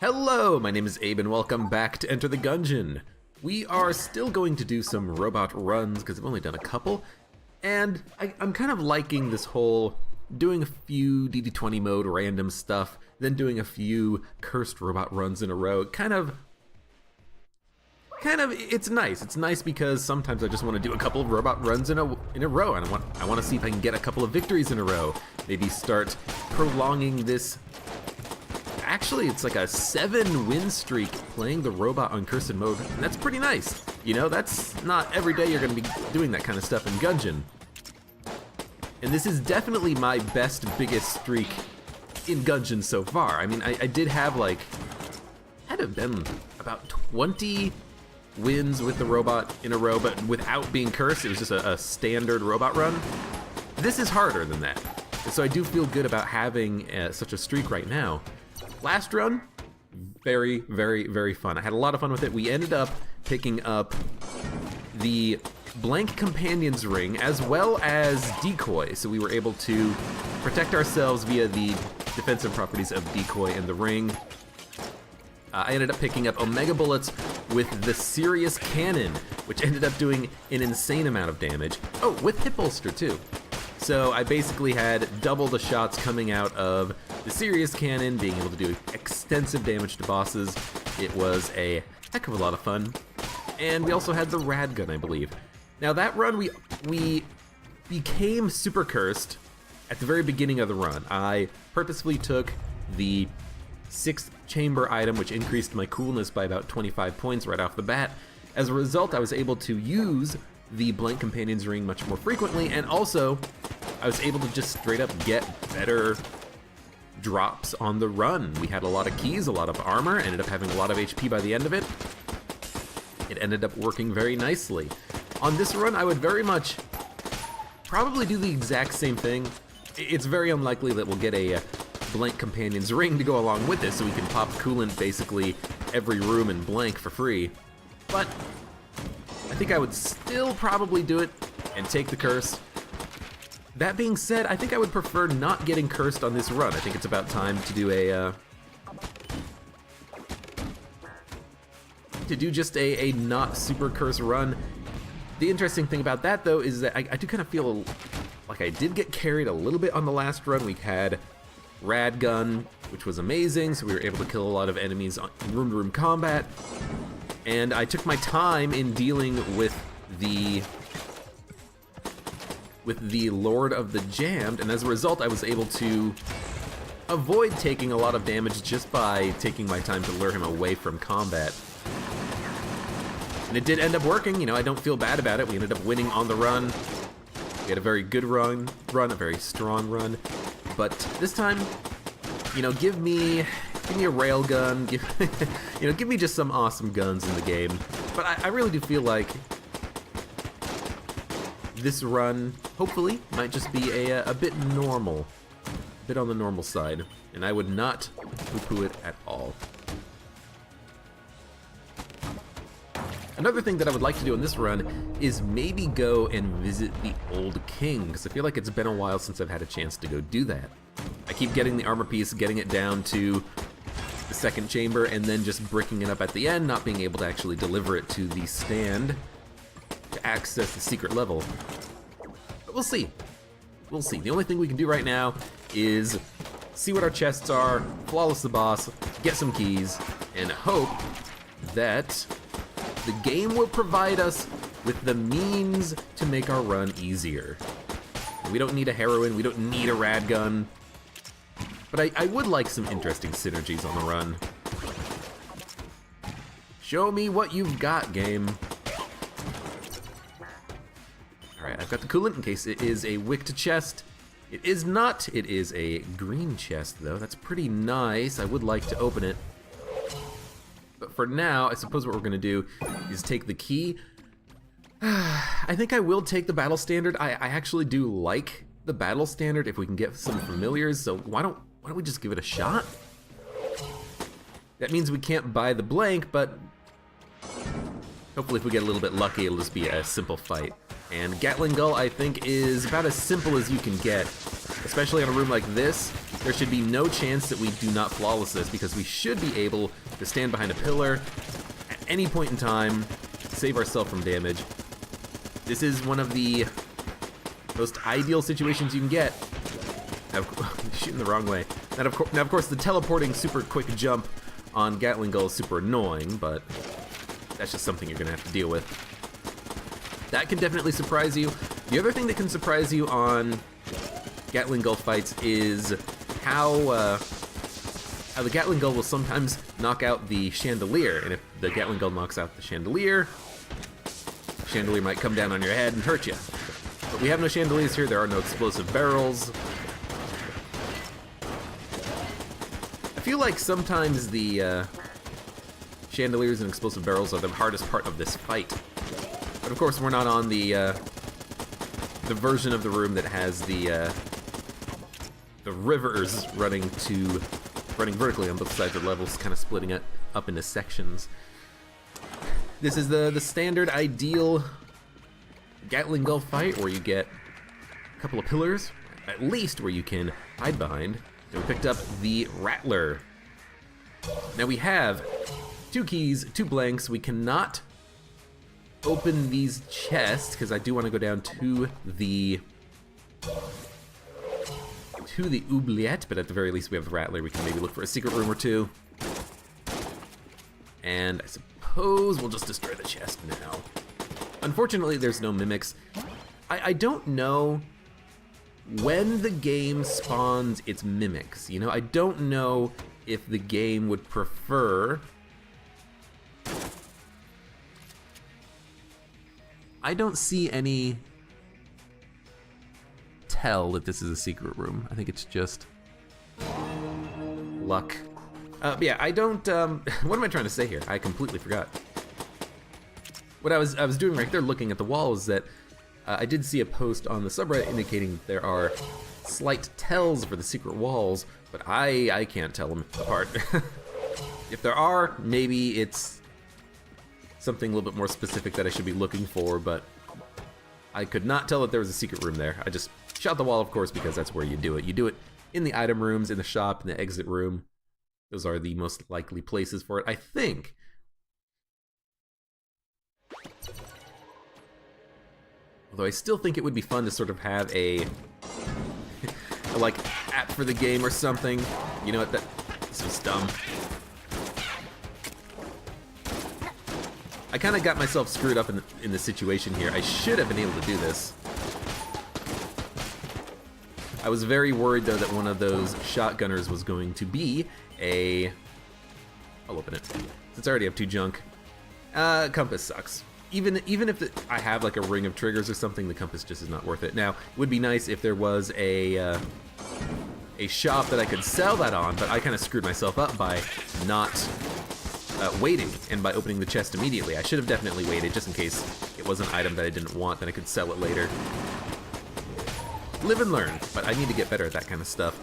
Hello, my name is Abe and welcome back to Enter the Gungeon. We are still going to do some robot runs because I've only done a couple, and I'm kind of liking this whole doing a few DD20 mode random stuff, then doing a few cursed robot runs in a row. Kind of, it's nice. It's nice because sometimes I just want to do a couple of robot runs in a row, and I want to see if I can get a couple of victories in a row. Maybe start prolonging this. Actually, it's like a 7-win streak playing the robot on cursed mode, and that's pretty nice. You know, that's not every day you're going to be doing that kind of stuff in Gungeon. And this is definitely my best, biggest streak in Gungeon so far. I mean, I did have like, had to have been about 20 wins with the robot in a row, but without being cursed. It was just a standard robot run. This is harder than that. And so I do feel good about having such a streak right now. Last run, very, very, very fun. I had a lot of fun with it. We ended up picking up the blank companion's ring as well as decoy, so we were able to protect ourselves via the defensive properties of decoy and the ring. I ended up picking up Omega Bullets with the Serious Cannon, which ended up doing an insane amount of damage. Oh, with Hip Holster too. So I basically had double the shots coming out of the Serious Cannon, being able to do extensive damage to bosses. It was a heck of a lot of fun. And we also had the Rad Gun, I believe. Now that run, we became super cursed at the very beginning of the run. I purposefully took the 6th chamber item, which increased my coolness by about 25 points right off the bat. As a result, I was able to use the blank companion's ring much more frequently, and also I was able to just straight up get better drops on the run. We had a lot of keys, a lot of armor, ended up having a lot of HP by the end of it. It ended up working very nicely. On this run, I would very much probably do the exact same thing. It's very unlikely that we'll get a blank companion's ring to go along with this, so we can pop coolant basically every room in blank for free. But I think I would still probably do it and take the curse. That being said, I think I would prefer not getting cursed on this run. I think it's about time to do just a not super curse run. The interesting thing about that though is that I do kind of feel like I did get carried a little bit on the last run. We had Rad Gun, which was amazing, so we were able to kill a lot of enemies in room-to-room combat. And I took my time in dealing with the Lord of the Jammed, and as a result I was able to avoid taking a lot of damage just by taking my time to lure him away from combat. And it did end up working, you know, I don't feel bad about it. We ended up winning on the run. We had a very good run, a very strong run. But this time, you know, give me a railgun, give me just some awesome guns in the game. But I really do feel like this run, hopefully, might just be a bit normal, a bit on the normal side, and I would not poo-poo it at all. Another thing that I would like to do on this run is maybe go and visit the Old King, because I feel like it's been a while since I've had a chance to go do that. I keep getting the armor piece, getting it down to the 2nd chamber, and then just bricking it up at the end, not being able to actually deliver it to the stand to access the secret level. But we'll see. We'll see. The only thing we can do right now is see what our chests are, flawless the boss, get some keys, and hope that the game will provide us with the means to make our run easier. We don't need a heroine, we don't need a rad gun, but I would like some interesting synergies on the run. Show me what you've got, game. Alright, I've got the coolant in case it is a wicked chest. It is not. It is a green chest, though. That's pretty nice. I would like to open it. But for now, I suppose what we're going to do is take the key. I think I will take the battle standard. I actually do like the battle standard if we can get some familiars, so why don't we just give it a shot? That means we can't buy the blank, but hopefully if we get a little bit lucky, it'll just be a simple fight. And Gatling Gull, I think, is about as simple as you can get, especially on a room like this. there should be no chance that we do not flawless this, because we should be able to stand behind a pillar at any point in time, save ourselves from damage. This is one of the most ideal situations you can get. Shooting the wrong way. Now, of course, the teleporting super quick jump on Gatling Gull is super annoying, but that's just something you're gonna have to deal with. That can definitely surprise you. The other thing that can surprise you on Gatling Gull fights is how the Gatling Gull will sometimes knock out the chandelier, and if the Gatling Gull knocks out the chandelier might come down on your head and hurt you. But we have no chandeliers here, there are no explosive barrels. I feel like sometimes the chandeliers and explosive barrels are the hardest part of this fight. But of course we're not on the version of the room that has the rivers running vertically on both sides of the levels, kind of splitting it up into sections. This is the standard ideal Gatling Gull fight, where you get a couple of pillars, at least, where you can hide behind. And we picked up the Rattler. Now we have 2 keys, 2 blanks. We cannot open these chests, because I do want to go down to the oubliette, but at the very least we have the Rattler. We can maybe look for a secret room or 2. And I suppose we'll just destroy the chest now. Unfortunately, there's no mimics. I don't know when the game spawns its mimics. You know, I don't know if the game would prefer... I don't see any tell that this is a secret room. I think it's just luck. But yeah, I don't, what am I trying to say here? I completely forgot. What I was doing right there, looking at the wall, is that I did see a post on the subreddit indicating there are slight tells for the secret walls, but I can't tell them apart. If there are, maybe it's something a little bit more specific that I should be looking for, but I could not tell that there was a secret room there. I just shot the wall, of course, because that's where you do it. You do it in the item rooms, in the shop, in the exit room. Those are the most likely places for it, I think. Although I still think it would be fun to sort of have a like app for the game or something. You know what? This was dumb. I kind of got myself screwed up in the situation here. I should have been able to do this. I was very worried though that one of those shotgunners was going to be a... I'll open it. Since I already have 2 junk. Compass sucks. Even if I have like a ring of triggers or something, the compass just is not worth it. Now, it would be nice if there was a shop that I could sell that on, but I kind of screwed myself up by not waiting and by opening the chest immediately. I should have definitely waited just in case it was an item that I didn't want, then I could sell it later. Live and learn, but I need to get better at that kind of stuff.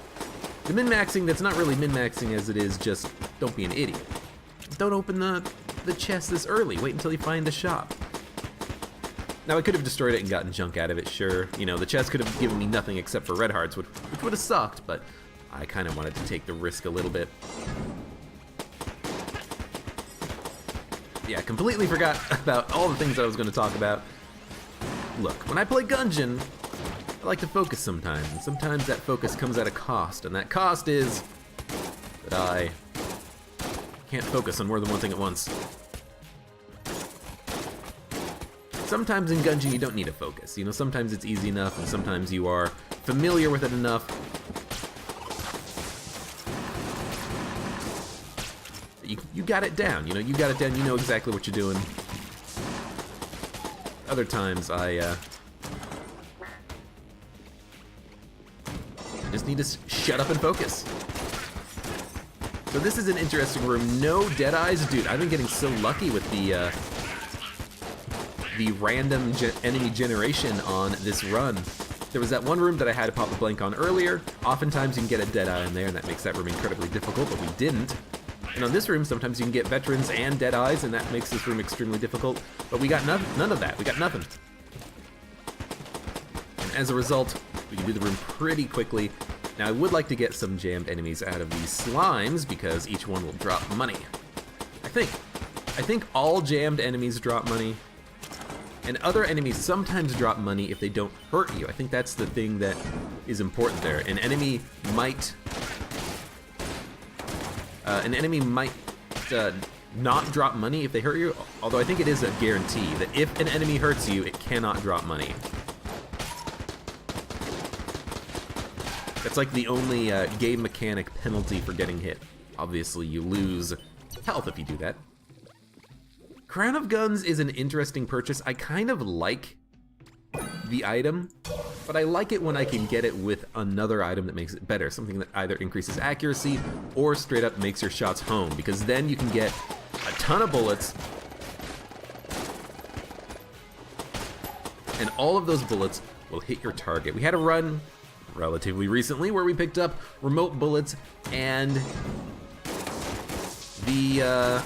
The min-maxing, that's not really min-maxing as it is just don't be an idiot. Don't open the chest this early. Wait until you find the shop. Now, I could have destroyed it and gotten junk out of it, sure. You know, the chest could have given me nothing except for red hearts, which would have sucked, but I kind of wanted to take the risk a little bit. Yeah, completely forgot about all the things I was going to talk about. Look, when I play Gungeon, I like to focus sometimes, and sometimes that focus comes at a cost, and that cost is that I can't focus on more than one thing at once. Sometimes in Gungeon you don't need a focus, you know, sometimes it's easy enough, and sometimes you are familiar with it enough. You got it down, you know, you got it down, you know exactly what you're doing. Other times I just need to shut up and focus. So this is an interesting room. No dead eyes, dude. I've been getting so lucky with the random enemy generation on this run. There was that one room that I had to pop a blank on earlier. Oftentimes you can get a dead eye in there, and that makes that room incredibly difficult, but we didn't. And on this room, sometimes you can get veterans and dead eyes, and that makes this room extremely difficult. But we got none of that. We got nothing. And as a result, we can do the room pretty quickly. Now, I would like to get some jammed enemies out of these slimes because each one will drop money. I think all jammed enemies drop money, and other enemies sometimes drop money if they don't hurt you. I think that's the thing that is important there. An enemy might not drop money if they hurt you, although I think it is a guarantee that if an enemy hurts you, it cannot drop money. That's like the only game mechanic penalty for getting hit. Obviously, you lose health if you do that. Crown of Guns is an interesting purchase. I kind of like the item, but I like it when I can get it with another item that makes it better. Something that either increases accuracy or straight up makes your shots home, because then you can get a ton of bullets, and all of those bullets will hit your target. We had a run relatively recently where we picked up remote bullets and the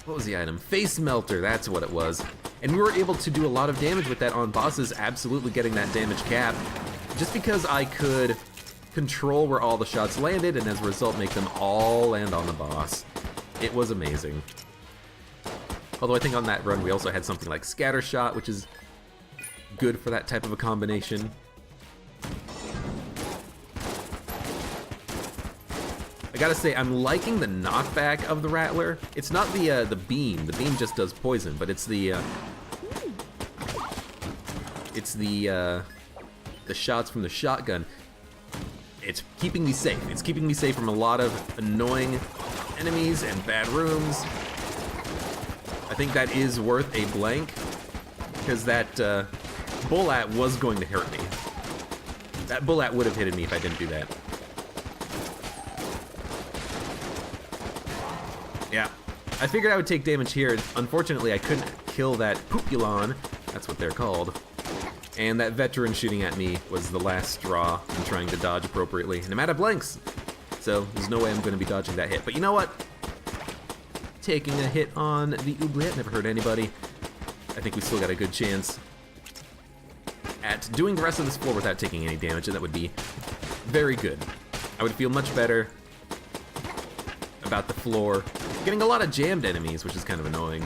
what was the item? Face melter, that's what it was. And we were able to do a lot of damage with that on bosses, absolutely getting that damage cap, just because I could control where all the shots landed and as a result make them all land on the boss. It was amazing. Although I think on that run we also had something like scatter shot, which is good for that type of a combination. I gotta say, I'm liking the knockback of the Rattler. It's not the beam. The beam just does poison, but it's the shots from the shotgun. It's keeping me safe. It's keeping me safe from a lot of annoying enemies and bad rooms. I think that is worth a blank, because that bullet was going to hurt me. That bullet would have hit me if I didn't do that. Yeah, I figured I would take damage here. Unfortunately, I couldn't kill that Poopulon, that's what they're called. And that veteran shooting at me was the last straw in trying to dodge appropriately. And I'm out of blanks, so there's no way I'm going to be dodging that hit. But you know what? Taking a hit on the oubliette never hurt anybody. I think we still got a good chance at doing the rest of this floor without taking any damage, and that would be very good. I would feel much better about the floor. Getting a lot of jammed enemies, which is kind of annoying.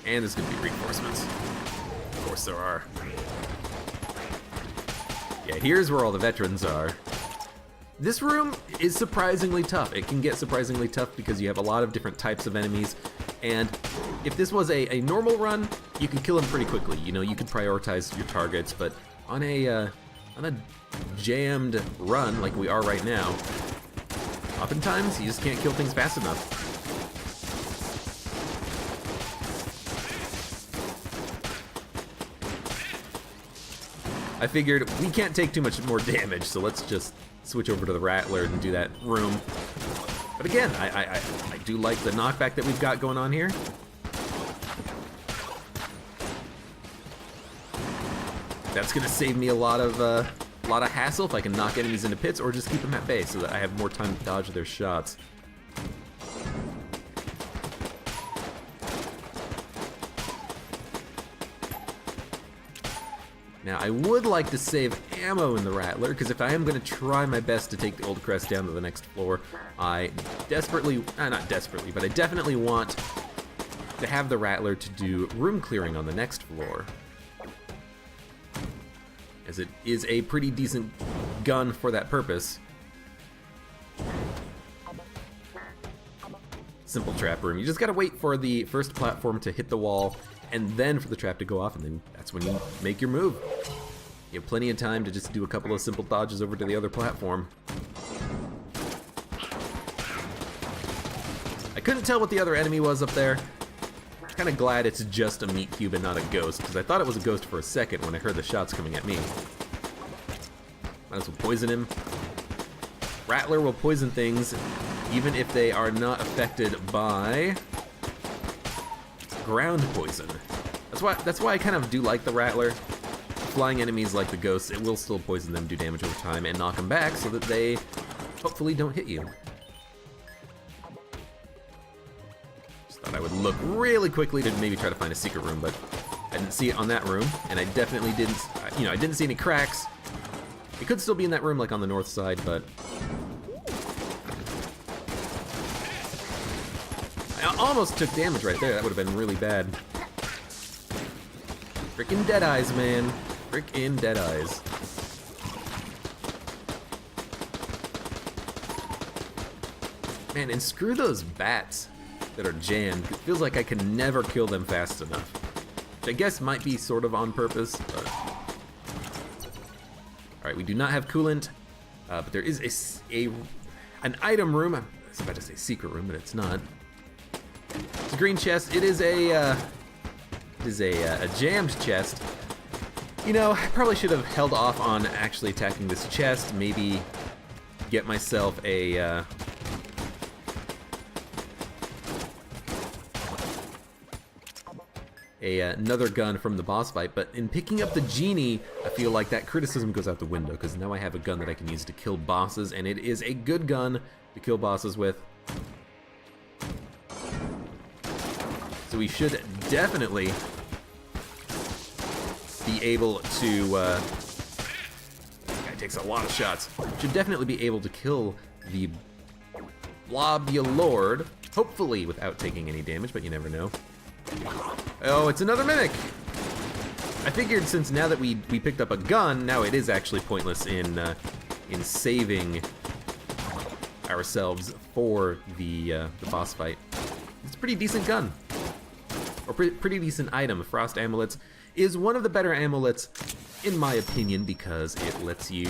And there's gonna be reinforcements. Of course there are. Yeah, here's where all the veterans are. This room is surprisingly tough. It can get surprisingly tough because you have a lot of different types of enemies, and if this was a normal run, you could kill them pretty quickly. You know, you could prioritize your targets, but on a jammed run like we are right now, oftentimes you just can't kill things fast enough. I figured we can't take too much more damage, so let's just switch over to the Rattler and do that room. But again, I do like the knockback that we've got going on here. That's gonna save me a lot of hassle if I can knock enemies into pits or just keep them at bay so that I have more time to dodge their shots. Now, I would like to save ammo in the Rattler, because if I am going to try my best to take the Old Crest down to the next floor, I desperately, not desperately, but I definitely want to have the Rattler to do room clearing on the next floor, as it is a pretty decent gun for that purpose. Simple trap room. You just gotta wait for the first platform to hit the wall, and then for the trap to go off, and then that's when you make your move. You have plenty of time to just do a couple of simple dodges over to the other platform. I couldn't tell what the other enemy was up there. I'm kind of glad it's just a meat cube and not a ghost, because I thought it was a ghost for a second when I heard the shots coming at me. Might as well poison him. Rattler will poison things even if they are not affected by ground poison. That's why I kind of do like the Rattler. Flying enemies like the ghosts, it will still poison them, do damage over time, and knock them back so that they hopefully don't hit you. Just thought I would look really quickly to maybe try to find a secret room, but I didn't see it on that room, and I definitely didn't, you know, I didn't see any cracks. It could still be in that room, like on the north side, but I almost took damage right there. That would have been really bad. Frickin' dead eyes, man. Frickin' dead eyes. Man, and screw those bats that are jammed. It feels like I can never kill them fast enough. Which I guess might be sort of on purpose, but... Alright, we do not have coolant, but there is an item room. I was about to say secret room, but it's not. It's a green chest. It is a jammed chest. You know, I probably should have held off on actually attacking this chest. Maybe get myself another gun from the boss fight, but in picking up the genie, I feel like that criticism goes out the window, because now I have a gun that I can use to kill bosses, and it is a good gun to kill bosses with. So we should definitely be able to, this guy takes a lot of shots, should definitely be able to kill the Blobulord, hopefully without taking any damage, but you never know. Oh, it's another mimic! I figured since now that we picked up a gun, now it is actually pointless in saving ourselves for the boss fight. It's a pretty decent gun. Or pretty decent item. Frost Amulets is one of the better amulets, in my opinion, because it lets you...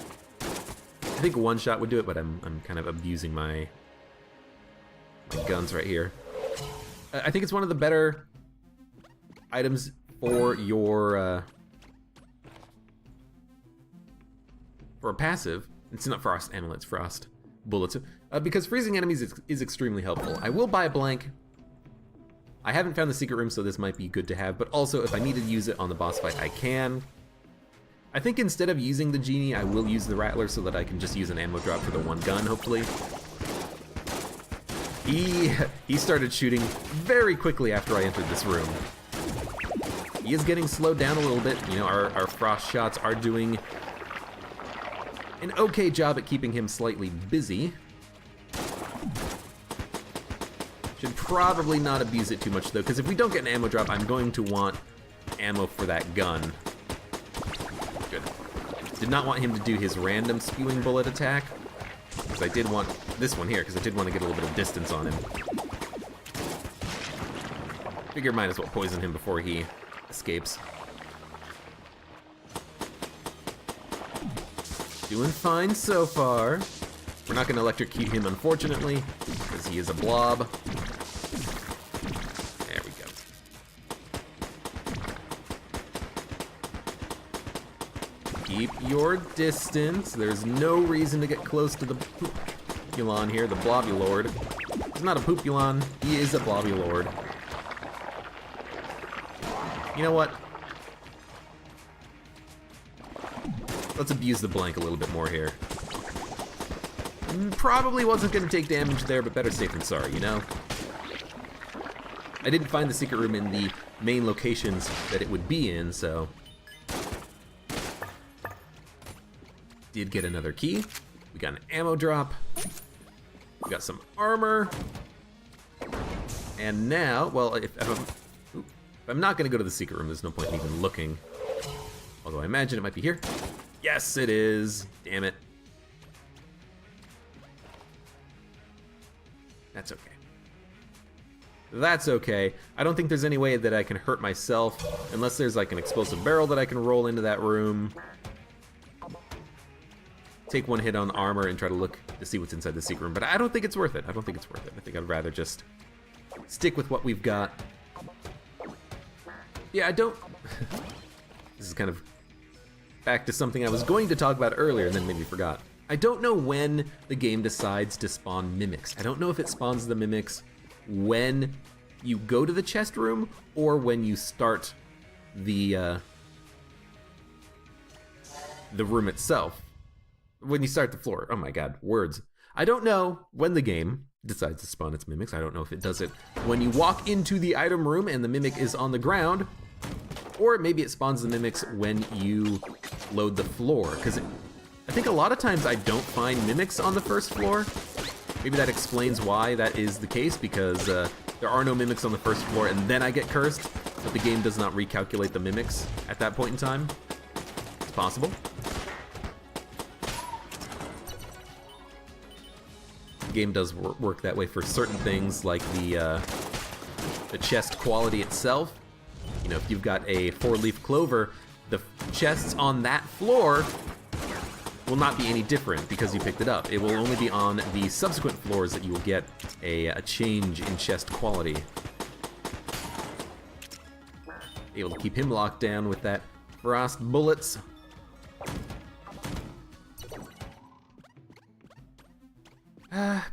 I think one shot would do it, but I'm kind of abusing my guns right here. I think it's one of the better items for your for a passive. It's not Frost Amulets, Frost Bullets, because freezing enemies is extremely helpful. I will buy a blank. I haven't found the secret room, so this might be good to have, but also if I need to use it on the boss fight, I can. I think instead of using the genie, I will use the Rattler so that I can just use an ammo drop for the one gun, hopefully. He started shooting very quickly after I entered this room. He is getting slowed down a little bit. You know, our frost shots are doing an okay job at keeping him slightly busy. Should probably not abuse it too much though, because if we don't get an ammo drop, I'm going to want ammo for that gun. Good. Did not want him to do his random spewing bullet attack. Because I did want this one here, because I did want to get a little bit of distance on him. Figure might as well poison him before he escapes. Doing fine so far. We're not going to electrocute him, unfortunately, because he is a blob. There we go. Keep your distance. There's no reason to get close to the Poopulon here, the Blobulord. He's not a Poopulon, he is a Blobulord. You know what? Let's abuse the blank a little bit more here. Probably wasn't going to take damage there, but better safe than sorry, you know? I didn't find the secret room in the main locations that it would be in, so... Did get another key. We got an ammo drop. We got some armor. And now, well, if I'm not going to go to the secret room, there's no point in even looking. Although I imagine it might be here. Yes, it is. Damn it. That's okay. That's okay. I don't think there's any way that I can hurt myself unless there's like an explosive barrel that I can roll into that room. Take one hit on armor and try to look to see what's inside the secret room, but I don't think it's worth it. I don't think it's worth it. I think I'd rather just stick with what we've got. Yeah, I don't... This is kind of back to something I was going to talk about earlier and then maybe forgot. I don't know when the game decides to spawn mimics. I don't know if it spawns the mimics when you go to the chest room or when you start the room itself. When you start the floor. Oh my god, words. I don't know when the game decides to spawn its mimics. I don't know if it does it when you walk into the item room and the mimic is on the ground, or maybe it spawns the mimics when you load the floor, because I think a lot of times I don't find mimics on the first floor. Maybe that explains why that is the case, because there are no mimics on the first floor and then I get cursed, but the game does not recalculate the mimics at that point in time. It's possible. The game does work that way for certain things, like the chest quality itself. You know, if you've got a 4-leaf clover, the chests on that floor will not be any different because you picked it up. It will only be on the subsequent floors that you will get a change in chest quality. Able to keep him locked down with that frost bullets.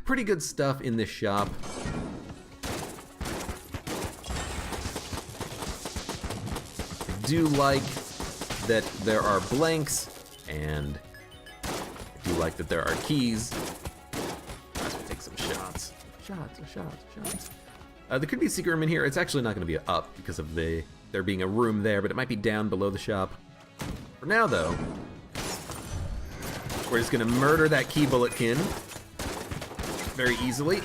Pretty good stuff in this shop. I do like that there are blanks, and I do like that there are keys. Let's take some shots. Shots. There could be a secret room in here. It's actually not going to be up because of there being a room there, but it might be down below the shop. For now, though, we're just going to murder that key bulletkin very easily.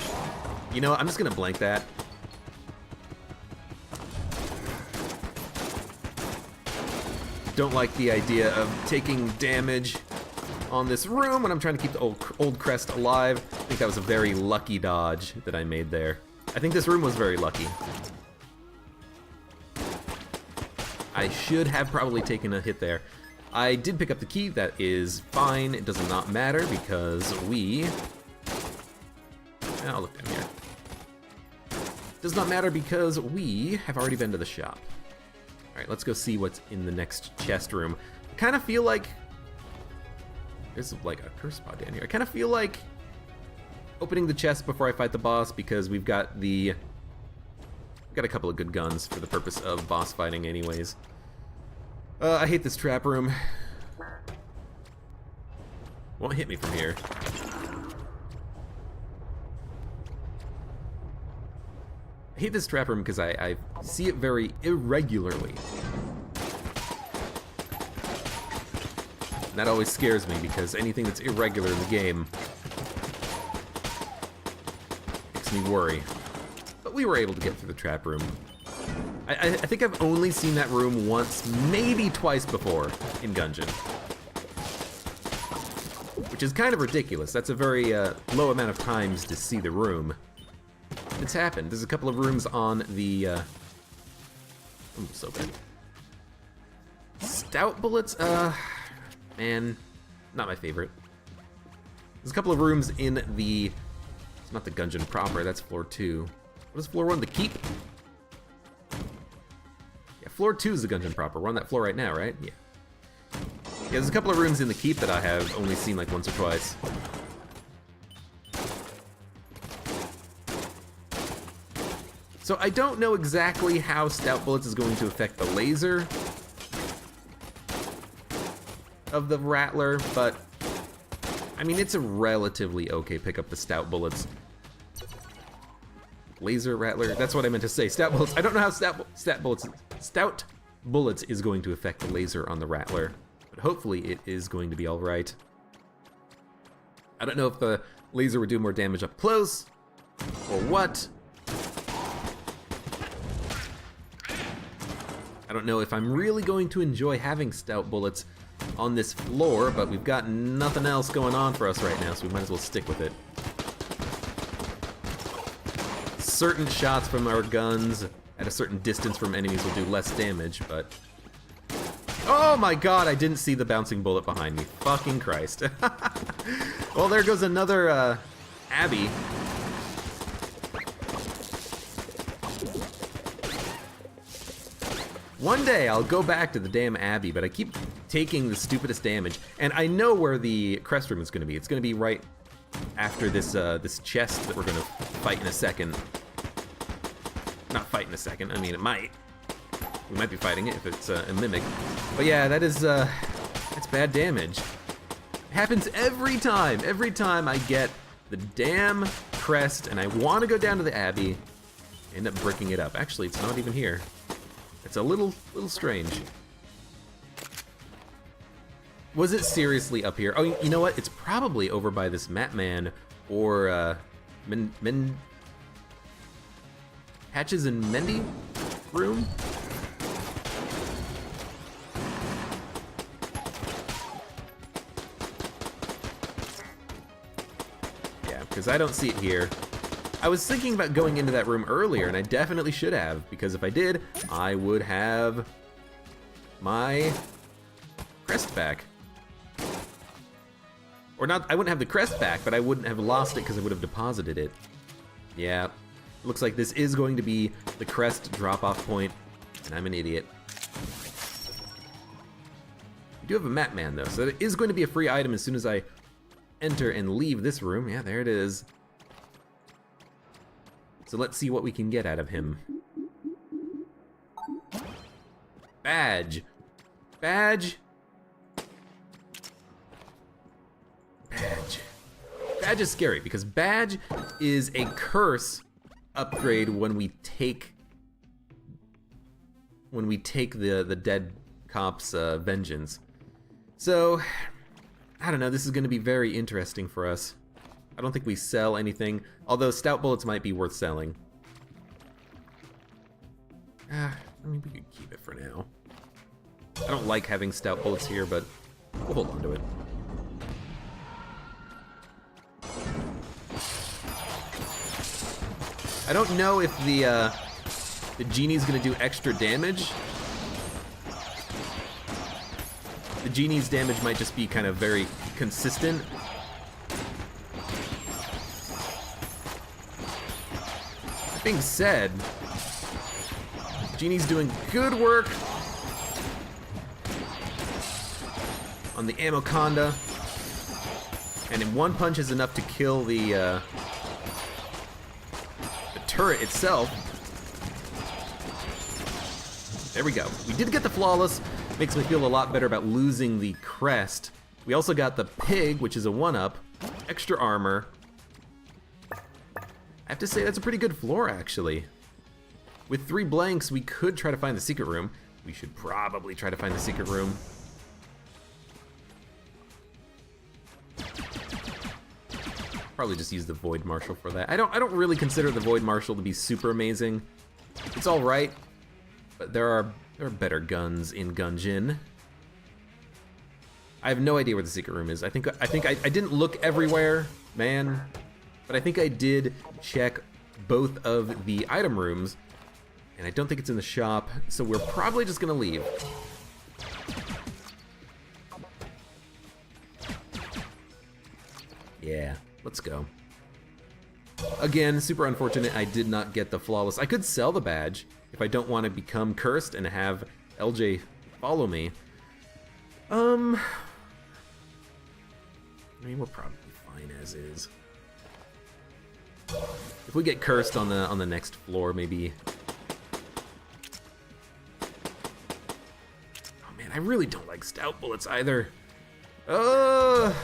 You know what? I'm just going to blank that. Don't like the idea of taking damage on this room when I'm trying to keep the old crest alive. I think that was a very lucky dodge that I made there. I think this room was very lucky. I should have probably taken a hit there. I did pick up the key. That is fine. It does not matter because I'll look down here. Does not matter because we have already been to the shop. Alright, let's go see what's in the next chest room. I kind of feel like there's like a curse spot down here. I kind of feel like opening the chest before I fight the boss, because we've got a couple of good guns for the purpose of boss fighting anyways. I hate this trap room. Won't hit me from here. I hate this trap room because I see it very irregularly. And that always scares me, because anything that's irregular in the game makes me worry. But we were able to get through the trap room. I think I've only seen that room once, maybe twice before in Gungeon. Which is kind of ridiculous. That's a very low amount of times to see the room. It's happened. There's a couple of rooms on the, so bad. Stout bullets, man, not my favorite. There's a couple of rooms in it's not the Gungeon proper, that's floor 2. What is floor 1, the keep? Yeah, floor 2 is the Gungeon proper. We're on that floor right now, right? Yeah. Yeah, there's a couple of rooms in the keep that I have only seen like once or twice. So I don't know exactly how Stout Bullets is going to affect the laser of the Rattler, but I mean, it's a relatively okay pickup, the Stout Bullets. Laser Rattler, that's what I meant to say. Stout Bullets, I don't know how Stout Bullets is going to affect the laser on the Rattler, but hopefully it is going to be all right. I don't know if the laser would do more damage up close or what. I don't know if I'm really going to enjoy having Stout Bullets on this floor, but we've got nothing else going on for us right now, so we might as well stick with it. Certain shots from our guns at a certain distance from enemies will do less damage, but... Oh my god, I didn't see the bouncing bullet behind me. Fucking Christ. Well, there goes another, Abby. One day I'll go back to the damn Abbey, but I keep taking the stupidest damage. And I know where the crest room is going to be. It's going to be right after this this chest that we're going to fight in a second. Not fight in a second. I mean, it might. We might be fighting it if it's a mimic. But yeah, that is that's bad damage. It happens every time. Every time I get the damn crest, and I want to go down to the Abbey. End up bricking it up. Actually, it's not even here. It's a little strange. Was it seriously up here? Oh, you know what? It's probably over by this Map Man or Hatches and Mendy room? Yeah, because I don't see it here. I was thinking about going into that room earlier, and I definitely should have, because if I did, I would have my crest back. Or not, I wouldn't have the crest back, but I wouldn't have lost it because I would have deposited it. Yeah, looks like this is going to be the crest drop-off point, and I'm an idiot. We do have a Map Man, though, so it is going to be a free item as soon as I enter and leave this room. Yeah, there it is. So let's see what we can get out of him. Badge. Badge. Badge. Badge is scary because Badge is a curse upgrade when we take the dead cop's vengeance. So I don't know, this is going to be very interesting for us. I don't think we sell anything, although stout bullets might be worth selling. I mean, we could keep it for now. I don't like having stout bullets here, but we'll hold on to it. I don't know if the genie's gonna do extra damage. The genie's damage might just be kind of very consistent. That being said, Genie's doing good work on the Ammoconda, and in one punch is enough to kill the turret itself. There we go. We did get the flawless. Makes me feel a lot better about losing the crest. We also got the pig, which is a 1-up, extra armor. I have to say that's a pretty good floor, actually. With 3 blanks, we could try to find the secret room. We should probably try to find the secret room. Probably just use the Void Marshal for that. I don't really consider the Void Marshal to be super amazing. It's all right, but there are better guns in Gungeon. I have no idea where the secret room is. I think I didn't look everywhere, man. But I think I did check both of the item rooms, and I don't think it's in the shop, so we're probably just gonna leave. Yeah, let's go. Again, super unfortunate I did not get the flawless. I could sell the badge if I don't want to become cursed and have LJ follow me. I mean, we're probably fine as is. If we get cursed on the next floor, maybe. Oh man, I really don't like stout bullets either. Because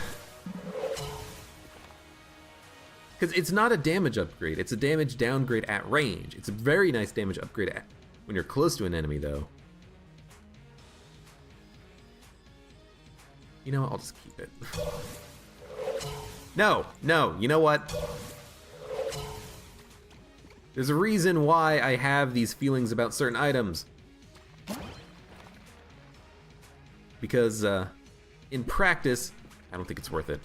it's not a damage upgrade, it's a damage downgrade at range. It's a very nice damage upgrade when you're close to an enemy, though. You know what? I'll just keep it. No, you know what? There's a reason why I have these feelings about certain items. Because, in practice, I don't think it's worth it.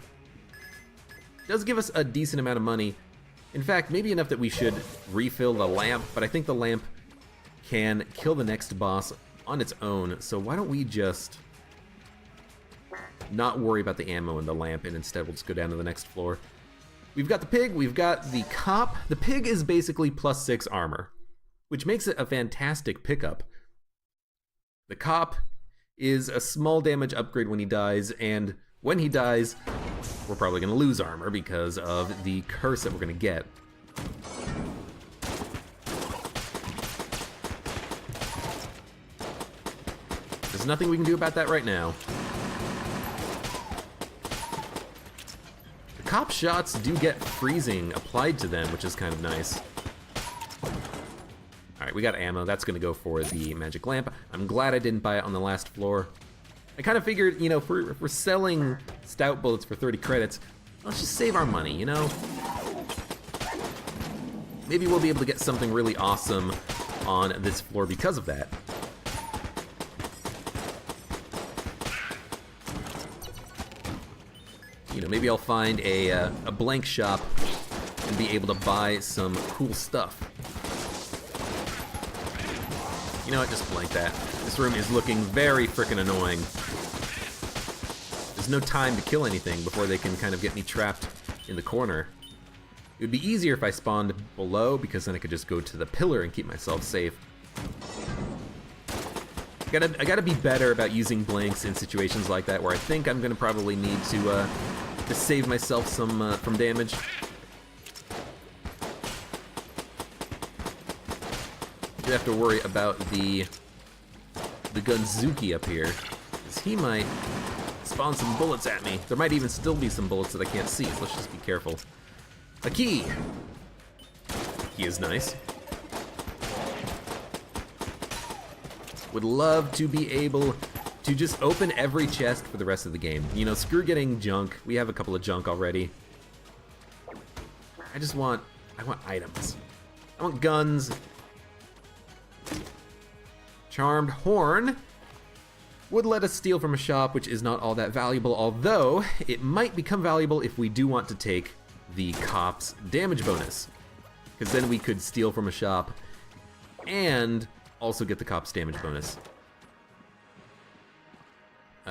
It does give us a decent amount of money. In fact, maybe enough that we should refill the lamp, but I think the lamp can kill the next boss on its own, so why don't we just not worry about the ammo and the lamp, and instead we'll just go down to the next floor. We've got the pig, we've got the cop. The pig is basically +6 armor, which makes it a fantastic pickup. The cop is a small damage upgrade when he dies, and when he dies, we're probably going to lose armor because of the curse that we're going to get. There's nothing we can do about that right now. The cop shots do get freezing applied to them, which is kind of nice. Alright, we got ammo. That's gonna go for the magic lamp. I'm glad I didn't buy it on the last floor. I kind of figured, you know, if we're selling stout bullets for 30 credits, let's just save our money, you know? Maybe we'll be able to get something really awesome on this floor because of that. You know, maybe I'll find a blank shop and be able to buy some cool stuff. You know what, just blank that. This room is looking very frickin' annoying. There's no time to kill anything before they can kind of get me trapped in the corner. It would be easier if I spawned below, because then I could just go to the pillar and keep myself safe. I gotta be better about using blanks in situations like that, where I think I'm gonna probably need to save myself some from damage. You have to worry about the Gunzuki up here, because he might spawn some bullets at me. There might even still be some bullets that I can't see, so let's just be careful. A key! Key is nice. Would love to be able to just open every chest for the rest of the game. You know, screw getting junk. We have a couple of junk already. I want items. I want guns. Charmed Horn would let us steal from a shop, which is not all that valuable, although it might become valuable if we do want to take the cop's damage bonus, because then we could steal from a shop and also get the cop's damage bonus.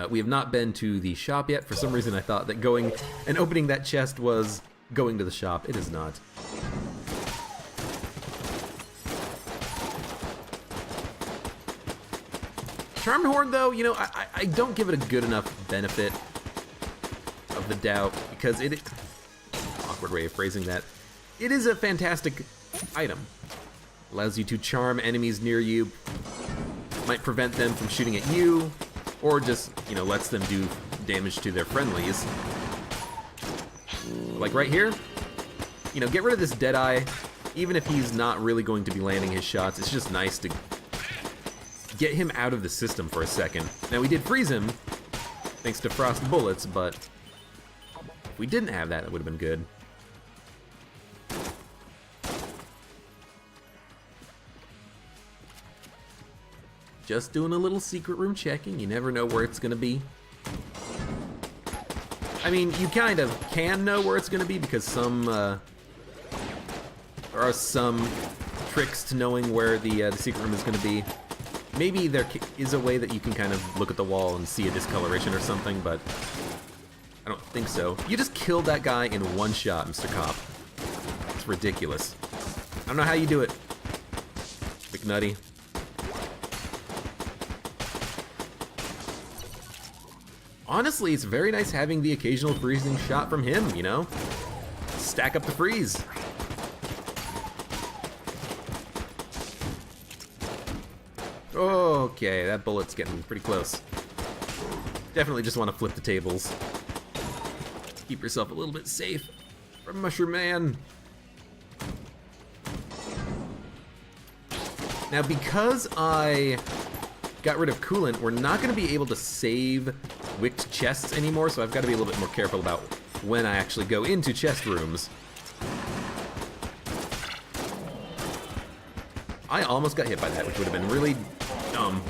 We have not been to the shop yet. For some reason I thought that going and opening that chest was going to the shop. It is not. Charmed Horn, though, you know, I don't give it a good enough benefit of the doubt, because it... Awkward way of phrasing that. It is a fantastic item. Allows you to charm enemies near you, might prevent them from shooting at you, or just, you know, lets them do damage to their friendlies. Like right here, you know, get rid of this Deadeye. Even if he's not really going to be landing his shots, it's just nice to get him out of the system for a second. Now, we did freeze him, thanks to frost bullets, but if we didn't have that, that would have been good. Just doing a little secret room checking. You never know where it's gonna be. I mean, you kind of can know where it's gonna be, because there are some tricks to knowing where the secret room is gonna be. Maybe there is a way that you can kind of look at the wall and see a discoloration or something, but I don't think so. You just killed that guy in one shot, Mr. Cop. It's ridiculous. I don't know how you do it, McNutty. Honestly, it's very nice having the occasional freezing shot from him, you know? Stack up the freeze. Okay, that bullet's getting pretty close. Definitely just want to flip the tables. Keep yourself a little bit safe from Mushroom Man. Now, because I got rid of coolant, we're not going to be able to save wicked chests anymore, so I've got to be a little bit more careful about when I actually go into chest rooms. I almost got hit by that, which would have been really dumb.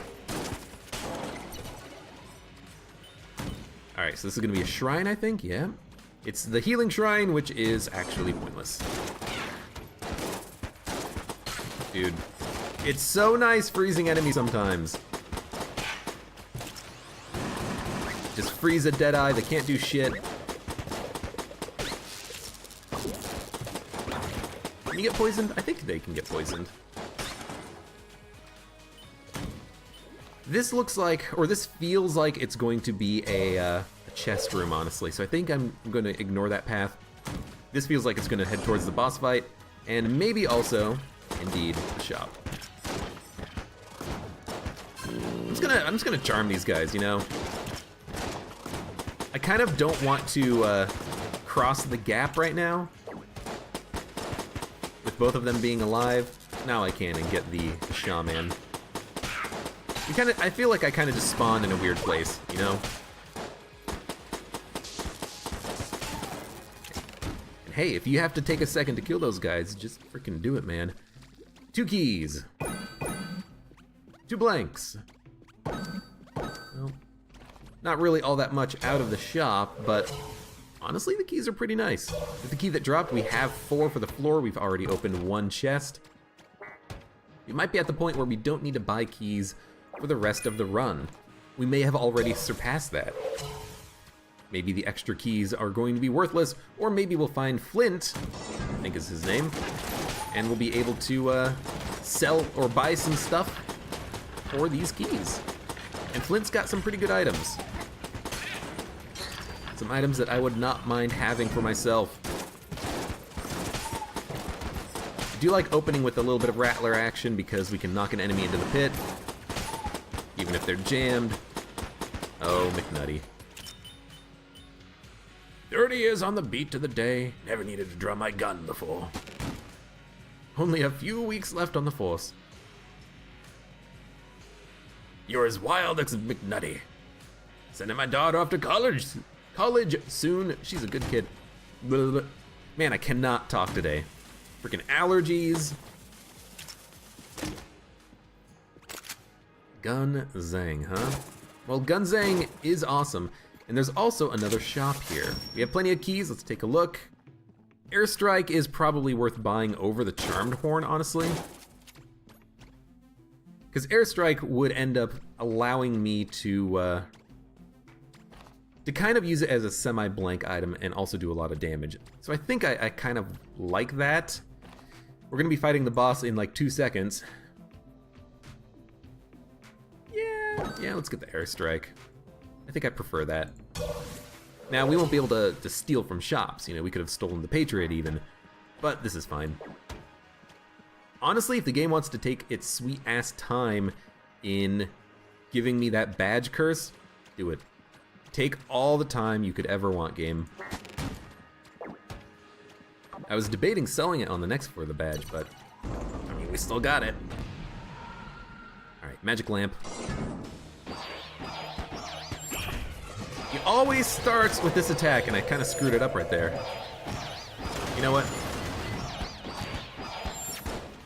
Alright, so this is going to be a shrine, I think, yeah. It's the healing shrine, which is actually pointless. Dude, it's so nice freezing enemies sometimes. Just freeze a Deadeye, they can't do shit. Can you get poisoned? I think they can get poisoned. This looks like, or this feels like it's going to be a chest room, honestly. So I think I'm going to ignore that path. This feels like it's going to head towards the boss fight, and maybe also, indeed, the shop. I'm just gonna charm these guys, you know? I kind of don't want to cross the gap right now. With both of them being alive, now I can and get the shaman. I feel like I kind of just spawned in a weird place, you know? And hey, if you have to take a second to kill those guys, just freaking do it, man. 2 keys. 2 blanks. Well, not really all that much out of the shop, but honestly, the keys are pretty nice. With the key that dropped, we have 4 for the floor. We've already opened 1 chest. We might be at the point where we don't need to buy keys for the rest of the run. We may have already surpassed that. Maybe the extra keys are going to be worthless, or maybe we'll find Flint, I think is his name, and we'll be able to sell or buy some stuff for these keys. And Flint's got some pretty good items. Some items that I would not mind having for myself. I do like opening with a little bit of Rattler action because we can knock an enemy into the pit, even if they're jammed. Oh, McNutty. 30 years on the beat of the day. Never needed to draw my gun before. Only a few weeks left on the force. You're as wild as McNutty. Sending my daughter off to college soon. She's a good kid. Man, I cannot talk today. Freaking allergies. Gunzang, huh? Well, Gunzang is awesome, and there's also another shop here. We have plenty of keys. Let's take a look. Airstrike is probably worth buying over the Charmed Horn, honestly. Because Airstrike would end up allowing me to kind of use it as a semi-blank item and also do a lot of damage. So I think I kind of like that. We're gonna be fighting the boss in like 2 seconds. Yeah, let's get the Airstrike. I think I prefer that. Now, we won't be able to steal from shops. You know, we could have stolen the Patriot even, but this is fine. Honestly, if the game wants to take its sweet-ass time in giving me that badge curse, do it. Take all the time you could ever want, game. I was debating selling it on the next floor, the badge, but I mean, we still got it. Alright, magic lamp. He always starts with this attack, and I kind of screwed it up right there. You know what?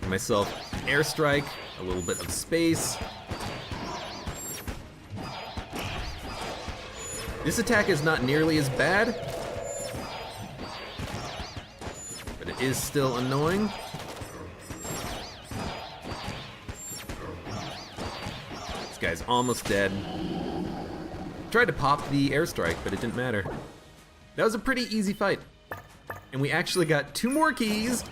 Give myself Airstrike, a little bit of space. This attack is not nearly as bad, but it is still annoying. This guy's almost dead. Tried to pop the Airstrike, but it didn't matter. That was a pretty easy fight. And we actually got 2 more keys,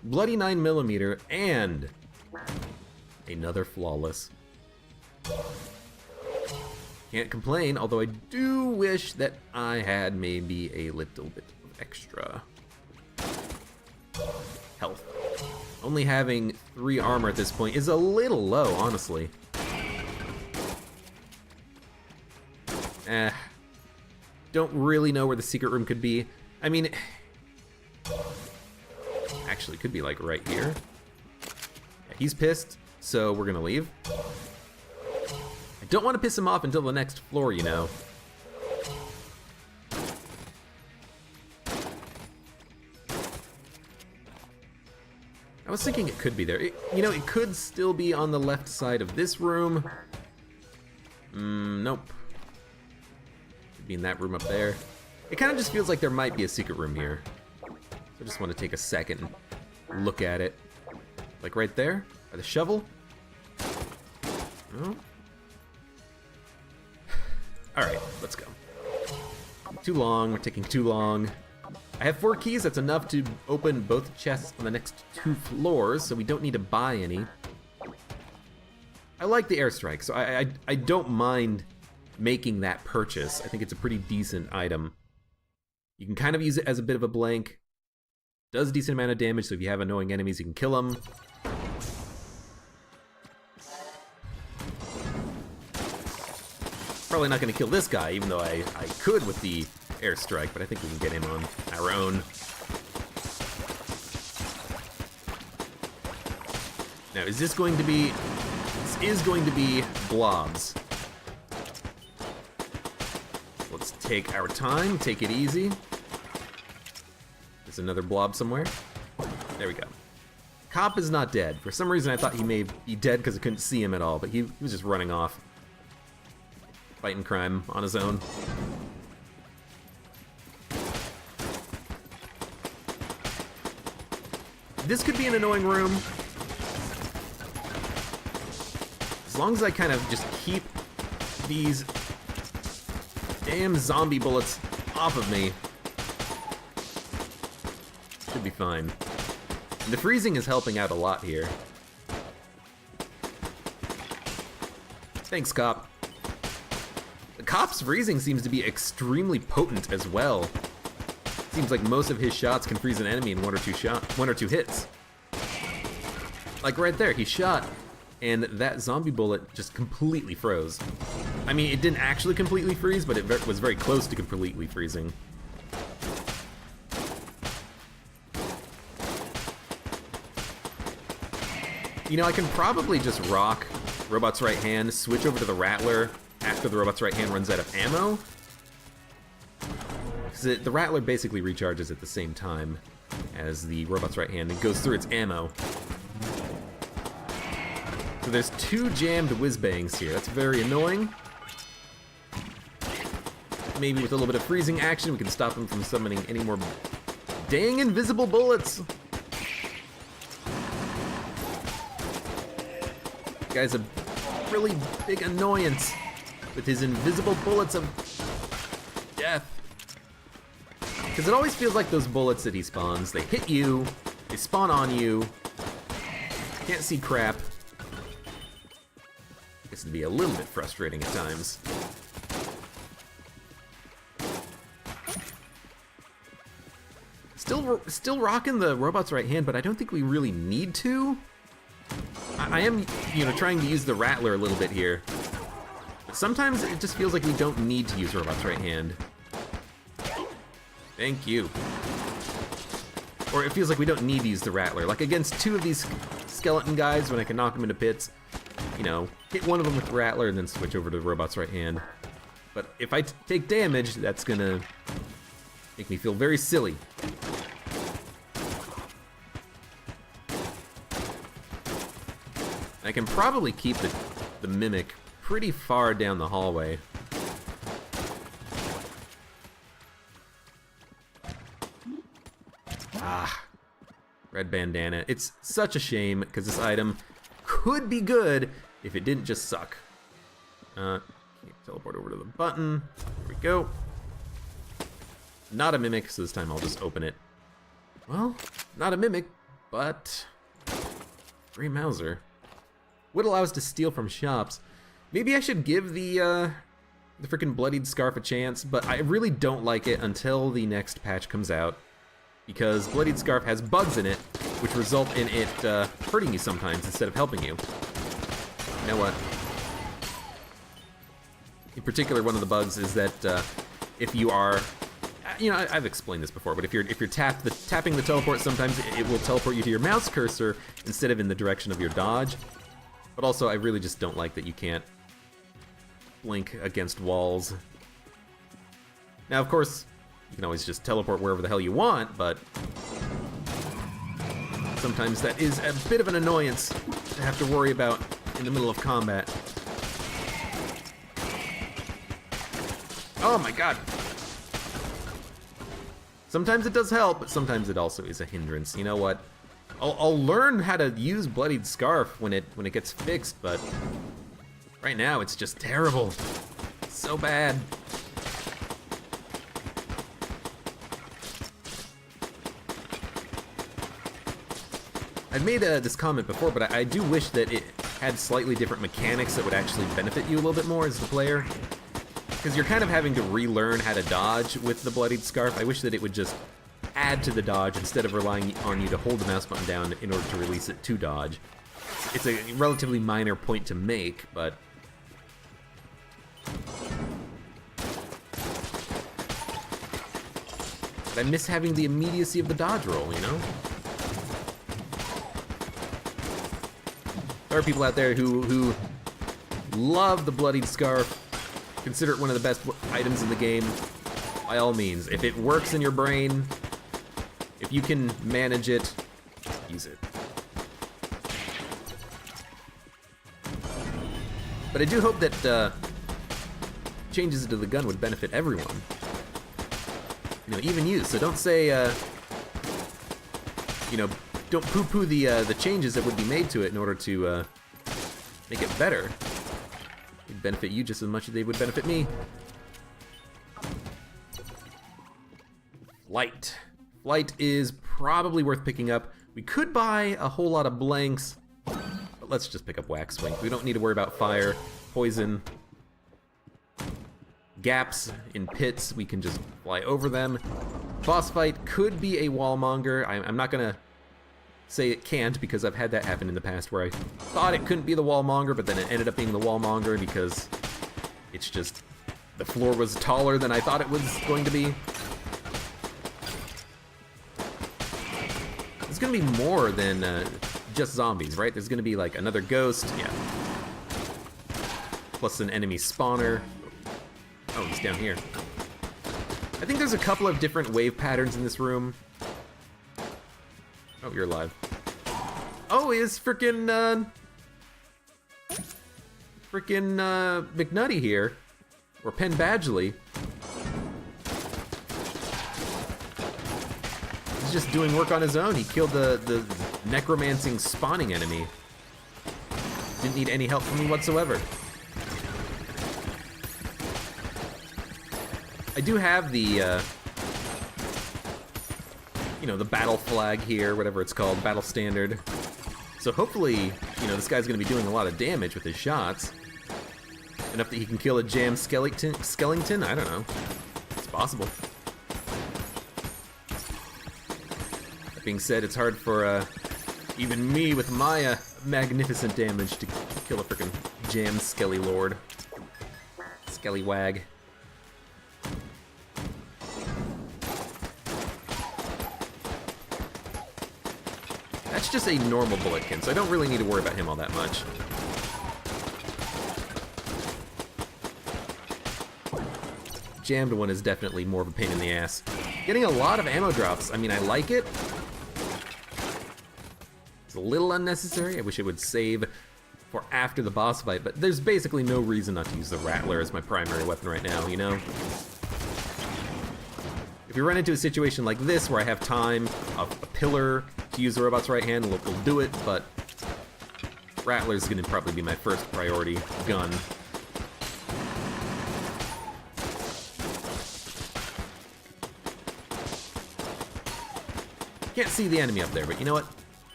bloody 9mm, and another flawless. Can't complain, although I do wish that I had maybe a little bit of extra health. Only having 3 armor at this point is a little low, honestly. Don't really know where the secret room could be. I mean, actually, it could be like right here. Yeah, he's pissed, so we're gonna leave. I don't want to piss him off until the next floor, you know. I was thinking it could be there. You know, it could still be on the left side of this room. Nope. Could be in that room up there. It kind of just feels like there might be a secret room here. So I just want to take a second and look at it. Like right there, by the shovel. No. Alright, let's go. Too long, we're taking too long. I have 4 keys, that's enough to open both chests on the next 2 floors, so we don't need to buy any. I like the Airstrike, so I don't mind making that purchase. I think it's a pretty decent item. You can kind of use it as a bit of a blank. Does a decent amount of damage, so if you have annoying enemies, you can kill them. Probably not going to kill this guy, even though I could with the airstrike, but I think we can get him on our own. Now, is this going to be... This is going to be blobs. Let's take our time, take it easy. There's another blob somewhere. There we go. Cop is not dead. For some reason I thought he may be dead because I couldn't see him at all, but he was just running off. Fighting crime on his own. This could be an annoying room. As long as I kind of just keep these damn zombie bullets off of me, should be fine. And the freezing is helping out a lot here. Thanks, Cop. The Cop's freezing seems to be extremely potent as well. Seems like most of his shots can freeze an enemy in one or two hits. Like right there, he shot, and that zombie bullet just completely froze. I mean, it didn't actually completely freeze, but it was very close to completely freezing. You know, I can probably just rock Robot's right hand, switch over to the Rattler after the Robot's right hand runs out of ammo. Because the Rattler basically recharges at the same time as the Robot's right hand. It goes through its ammo. So there's two jammed whiz-bangs here. That's very annoying. Maybe with a little bit of freezing action, we can stop him from summoning any more dang invisible bullets. This guy's a really big annoyance with his invisible bullets of death. Because it always feels like those bullets that he spawns, they hit you, they spawn on you, can't see crap. This would be a little bit frustrating at times. Still rocking the Robot's right hand, but I don't think we really need to. I am, you know, trying to use the Rattler a little bit here. Sometimes it just feels like we don't need to use Robot's right hand. Thank you. Or it feels like we don't need to use the Rattler. Like against two of these skeleton guys, when I can knock them into pits, you know, hit one of them with the Rattler and then switch over to the Robot's right hand. But if I take damage, that's gonna make me feel very silly. I can probably keep the Mimic pretty far down the hallway. Ah, red bandana. It's such a shame, because this item could be good if it didn't just suck. Teleport over to the button. There we go. Not a Mimic, so this time I'll just open it. Well, not a Mimic, but free Mauser. Would allow us to steal from shops. Maybe I should give the freaking Bloodied Scarf a chance, but I really don't like it until the next patch comes out, because Bloodied Scarf has bugs in it, which result in it hurting you sometimes instead of helping you. You know what? In particular, one of the bugs is that if you are, you know, I've explained this before, but if you're tapping the teleport, sometimes it will teleport you to your mouse cursor instead of in the direction of your dodge. But also, I really just don't like that you can't blink against walls. Now, of course, you can always just teleport wherever the hell you want, but sometimes that is a bit of an annoyance to have to worry about in the middle of combat. Oh my god! Sometimes it does help, but sometimes it also is a hindrance. You know what? I'll learn how to use Bloodied Scarf when it gets fixed, but right now it's just terrible. It's so bad. I've made this comment before, but I do wish that it had slightly different mechanics that would actually benefit you a little bit more as the player. Because you're kind of having to relearn how to dodge with the Bloodied Scarf. I wish that it would just add to the dodge instead of relying on you to hold the mouse button down in order to release it to dodge. It's a relatively minor point to make, but But I miss having the immediacy of the dodge roll, you know? There are people out there who love the bloodied scarf, consider it one of the best items in the game. By all means, if it works in your brain, if you can manage it, use it. But I do hope that changes to the gun would benefit everyone. You know, even you. So don't say, you know, don't poo-poo the changes that would be made to it in order to make it better. It'd benefit you just as much as they would benefit me. Flight. Flight is probably worth picking up. We could buy a whole lot of blanks, but let's just pick up Wax Swing. We don't need to worry about fire, poison, gaps in pits. We can just fly over them. Boss fight could be a wallmonger. I'm not gonna say it can't, because I've had that happen in the past where I thought it couldn't be the wallmonger, but then it ended up being the wallmonger because it's just the floor was taller than I thought it was going to be. It's gonna be more than just zombies, right? There's gonna be like another ghost, yeah. Plus an enemy spawner. Oh, he's down here. I think there's a couple of different wave patterns in this room. Oh, you're alive. Oh, is frickin' McNutty here. Or Penn Badgley. He's just doing work on his own. He killed the necromancing spawning enemy. Didn't need any help from me whatsoever. I do have the, you know, the battle flag here, whatever it's called, battle standard. So hopefully, you know, this guy's gonna be doing a lot of damage with his shots. Enough that he can kill a jam skeleton? I don't know. It's possible. That being said, it's hard for even me with my magnificent damage to kill a frickin' jam skelly lord. Skelly wag. That's just a normal bulletkin, so I don't really need to worry about him all that much. Jammed one is definitely more of a pain in the ass. Getting a lot of ammo drops, I mean, I like it. It's a little unnecessary. I wish it would save for after the boss fight, but there's basically no reason not to use the Rattler as my primary weapon right now, you know? If we run into a situation like this where I have time, a pillar to use the robot's right hand, we'll do it, but Rattler's gonna probably be my first priority gun. Can't see the enemy up there, but you know what?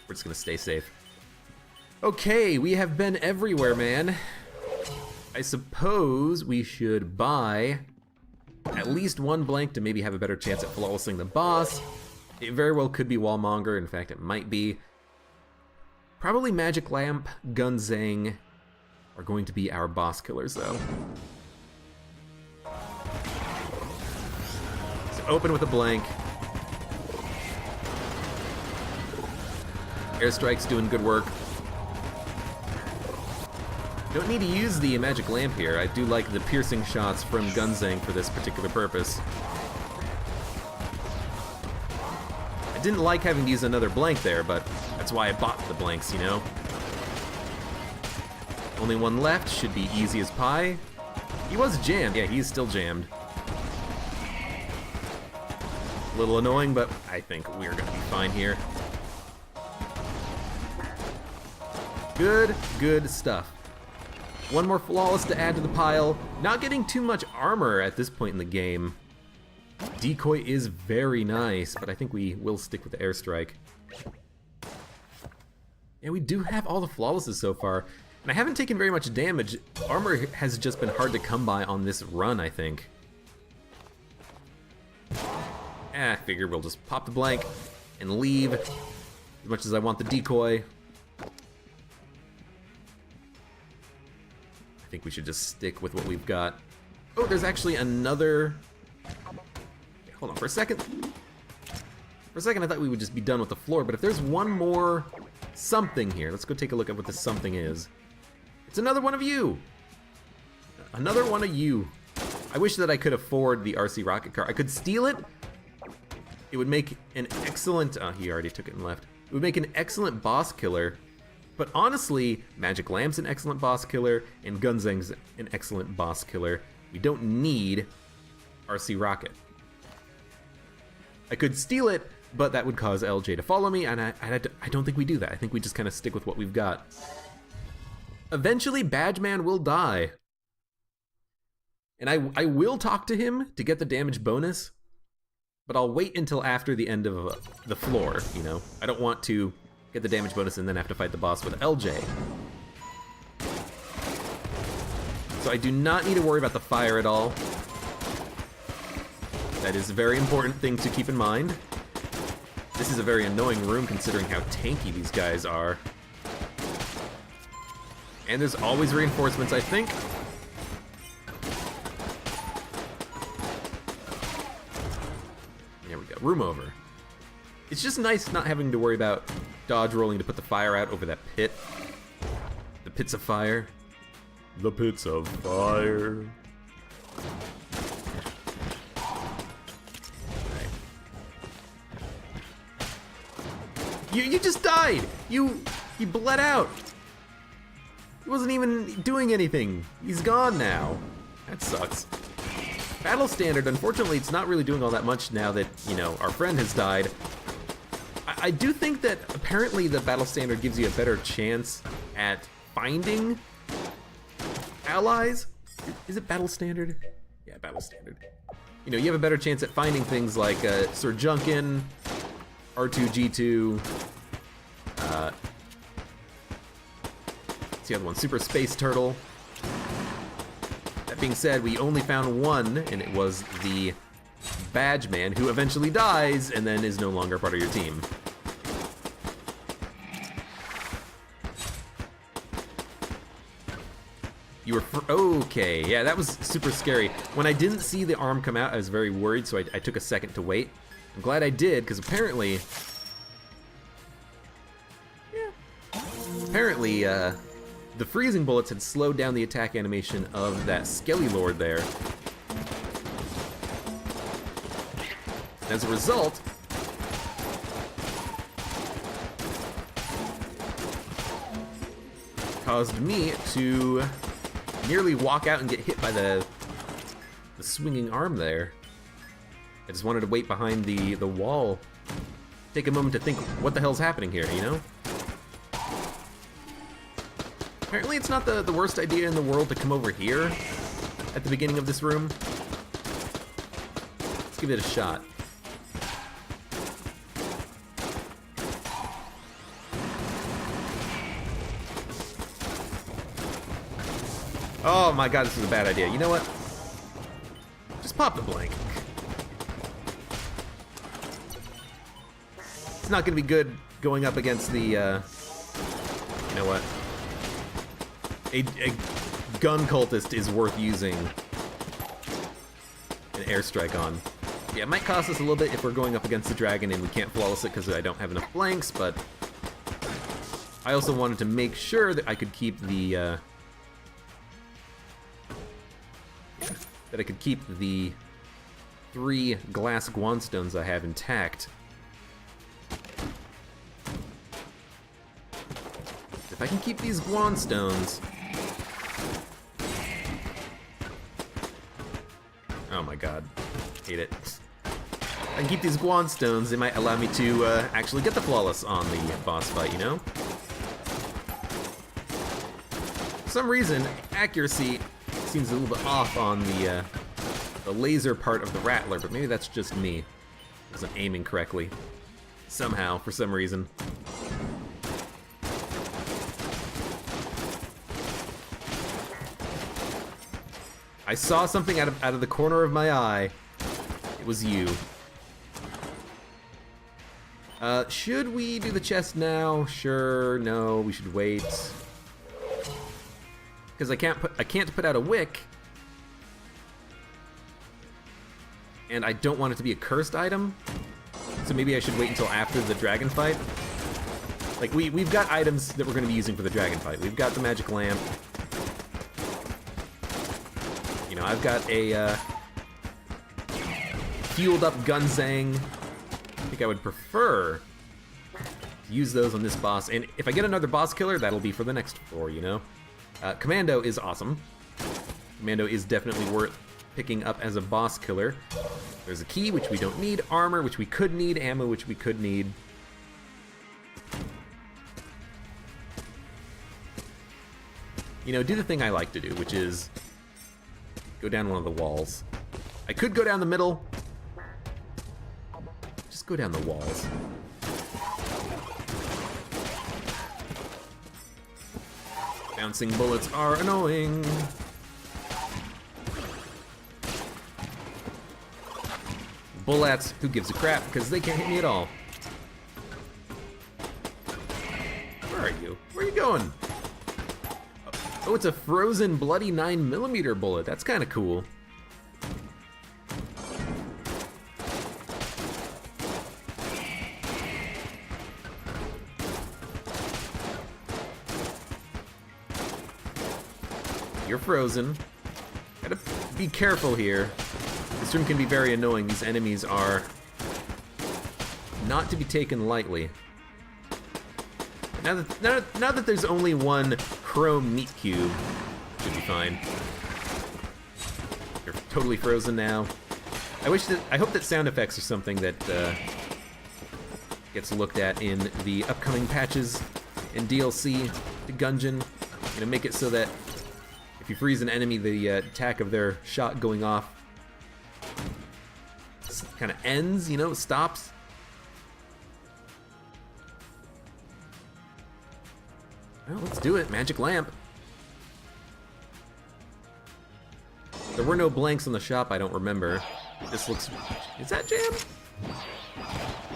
We're just gonna stay safe. Okay, we have been everywhere, man. I suppose we should buy at least one blank to maybe have a better chance at flawlessing the boss. It very well could be Wallmonger, in fact it might be. Probably Magic Lamp, Gunzang are going to be our boss killers though. So open with a blank. Airstrike's doing good work. Don't need to use the magic lamp here. I do like the piercing shots from Gunzang for this particular purpose. I didn't like having to use another blank there, but that's why I bought the blanks, you know? Only one left, should be easy as pie. He was jammed, yeah, he's still jammed. A little annoying, but I think we're gonna be fine here. Good stuff. One more flawless to add to the pile. Not getting too much armor at this point in the game. Decoy is very nice, but I think we will stick with the airstrike. Yeah, we do have all the flawlesses so far, and I haven't taken very much damage. Armor has just been hard to come by on this run, I think. I figure we'll just pop the blank and leave, as much as I want the decoy. I think we should just stick with what we've got. Oh, there's actually another... Hold on for a second. For a second I thought we would just be done with the floor, but if there's one more something here, let's go take a look at what this something is. It's another one of you! Another one of you. I wish that I could afford the RC rocket car. I could steal it. It would make an excellent, he already took it and left. It would make an excellent boss killer. But honestly, Magic Lamp's an excellent boss killer, and Gunzang's an excellent boss killer. We don't need RC Rocket. I could steal it, but that would cause LJ to follow me, and I don't think we do that. I think we just kind of stick with what we've got. Eventually, Badgeman will die. And I will talk to him to get the damage bonus, but I'll wait until after the end of the floor, you know? I don't want to get the damage bonus and then have to fight the boss with LJ. So I do not need to worry about the fire at all. That is a very important thing to keep in mind. This is a very annoying room considering how tanky these guys are. And there's always reinforcements, I think. There we go, room over. It's just nice not having to worry about dodge rolling to put the fire out over that pit. The pits of fire. The pits of fire. Right. You just died! He bled out! He wasn't even doing anything. He's gone now. That sucks. Battle Standard, unfortunately, it's not really doing all that much now that, you know, our friend has died. I do think that apparently the Battle Standard gives you a better chance at finding allies. Is it Battle Standard? Yeah, Battle Standard. You know, you have a better chance at finding things like Sir Junkin, R2-G2, what's the other one? Super Space Turtle. That being said, we only found one, and it was the Badgeman, who eventually dies and then is no longer part of your team. You were okay, yeah, that was super scary. When I didn't see the arm come out, I was very worried, so I took a second to wait. I'm glad I did, because apparently... Apparently, the freezing bullets had slowed down the attack animation of that Skelly Lord there. As a result, caused me to nearly walk out and get hit by the swinging arm there. I just wanted to wait behind the wall. Take a moment to think, what the hell's happening here, you know? Apparently it's not the worst idea in the world to come over here at the beginning of this room. Let's give it a shot. Oh my god, this is a bad idea. You know what? Just pop the blank. It's not gonna be good going up against the, you know what? A gun cultist is worth using an airstrike on. Yeah, it might cost us a little bit if we're going up against the dragon and we can't flawless it because I don't have enough blanks, but I also wanted to make sure that I could keep the, that I could keep the 3 glass Guanstones I have intact. If I can keep these Guanstones... Oh my god, hate it. If I can keep these Guanstones, they might allow me to actually get the flawless on the boss fight, you know? For some reason, accuracy seems a little bit off on the laser part of the Rattler, but maybe that's just me. I wasn't aiming correctly. Somehow, for some reason. I saw something out of the corner of my eye. It was you. Should we do the chest now? Sure, no, we should wait. Because I can't put out a wick. And I don't want it to be a cursed item. So maybe I should wait until after the dragon fight. Like, we've got items that we're going to be using for the dragon fight. We've got the magic lamp. You know, I've got a fueled up Gunzang. I think I would prefer to use those on this boss. And if I get another boss killer, that'll be for the next floor, you know? Commando is awesome. Commando is definitely worth picking up as a boss killer. There's a key, which we don't need. Armor, which we could need. Ammo, which we could need. You know, do the thing I like to do, which is go down one of the walls. I could go down the middle. Just go down the walls. Bouncing bullets are annoying. Bullets, who gives a crap, because they can't hit me at all. Where are you? Where are you going? Oh, it's a frozen bloody 9mm bullet. That's kind of cool. You're frozen. Gotta be careful here. This room can be very annoying. These enemies are not to be taken lightly. Now that there's only one chrome meat cube, should be fine. You're totally frozen now. I hope that sound effects are something that gets looked at in the upcoming patches and DLC to Gungeon. You know, make it so that if you freeze an enemy, the attack of their shot going off kind of ends, you know, stops. Well, let's do it. Magic lamp. There were no blanks on the shop, I don't remember. This looks... Is that jam?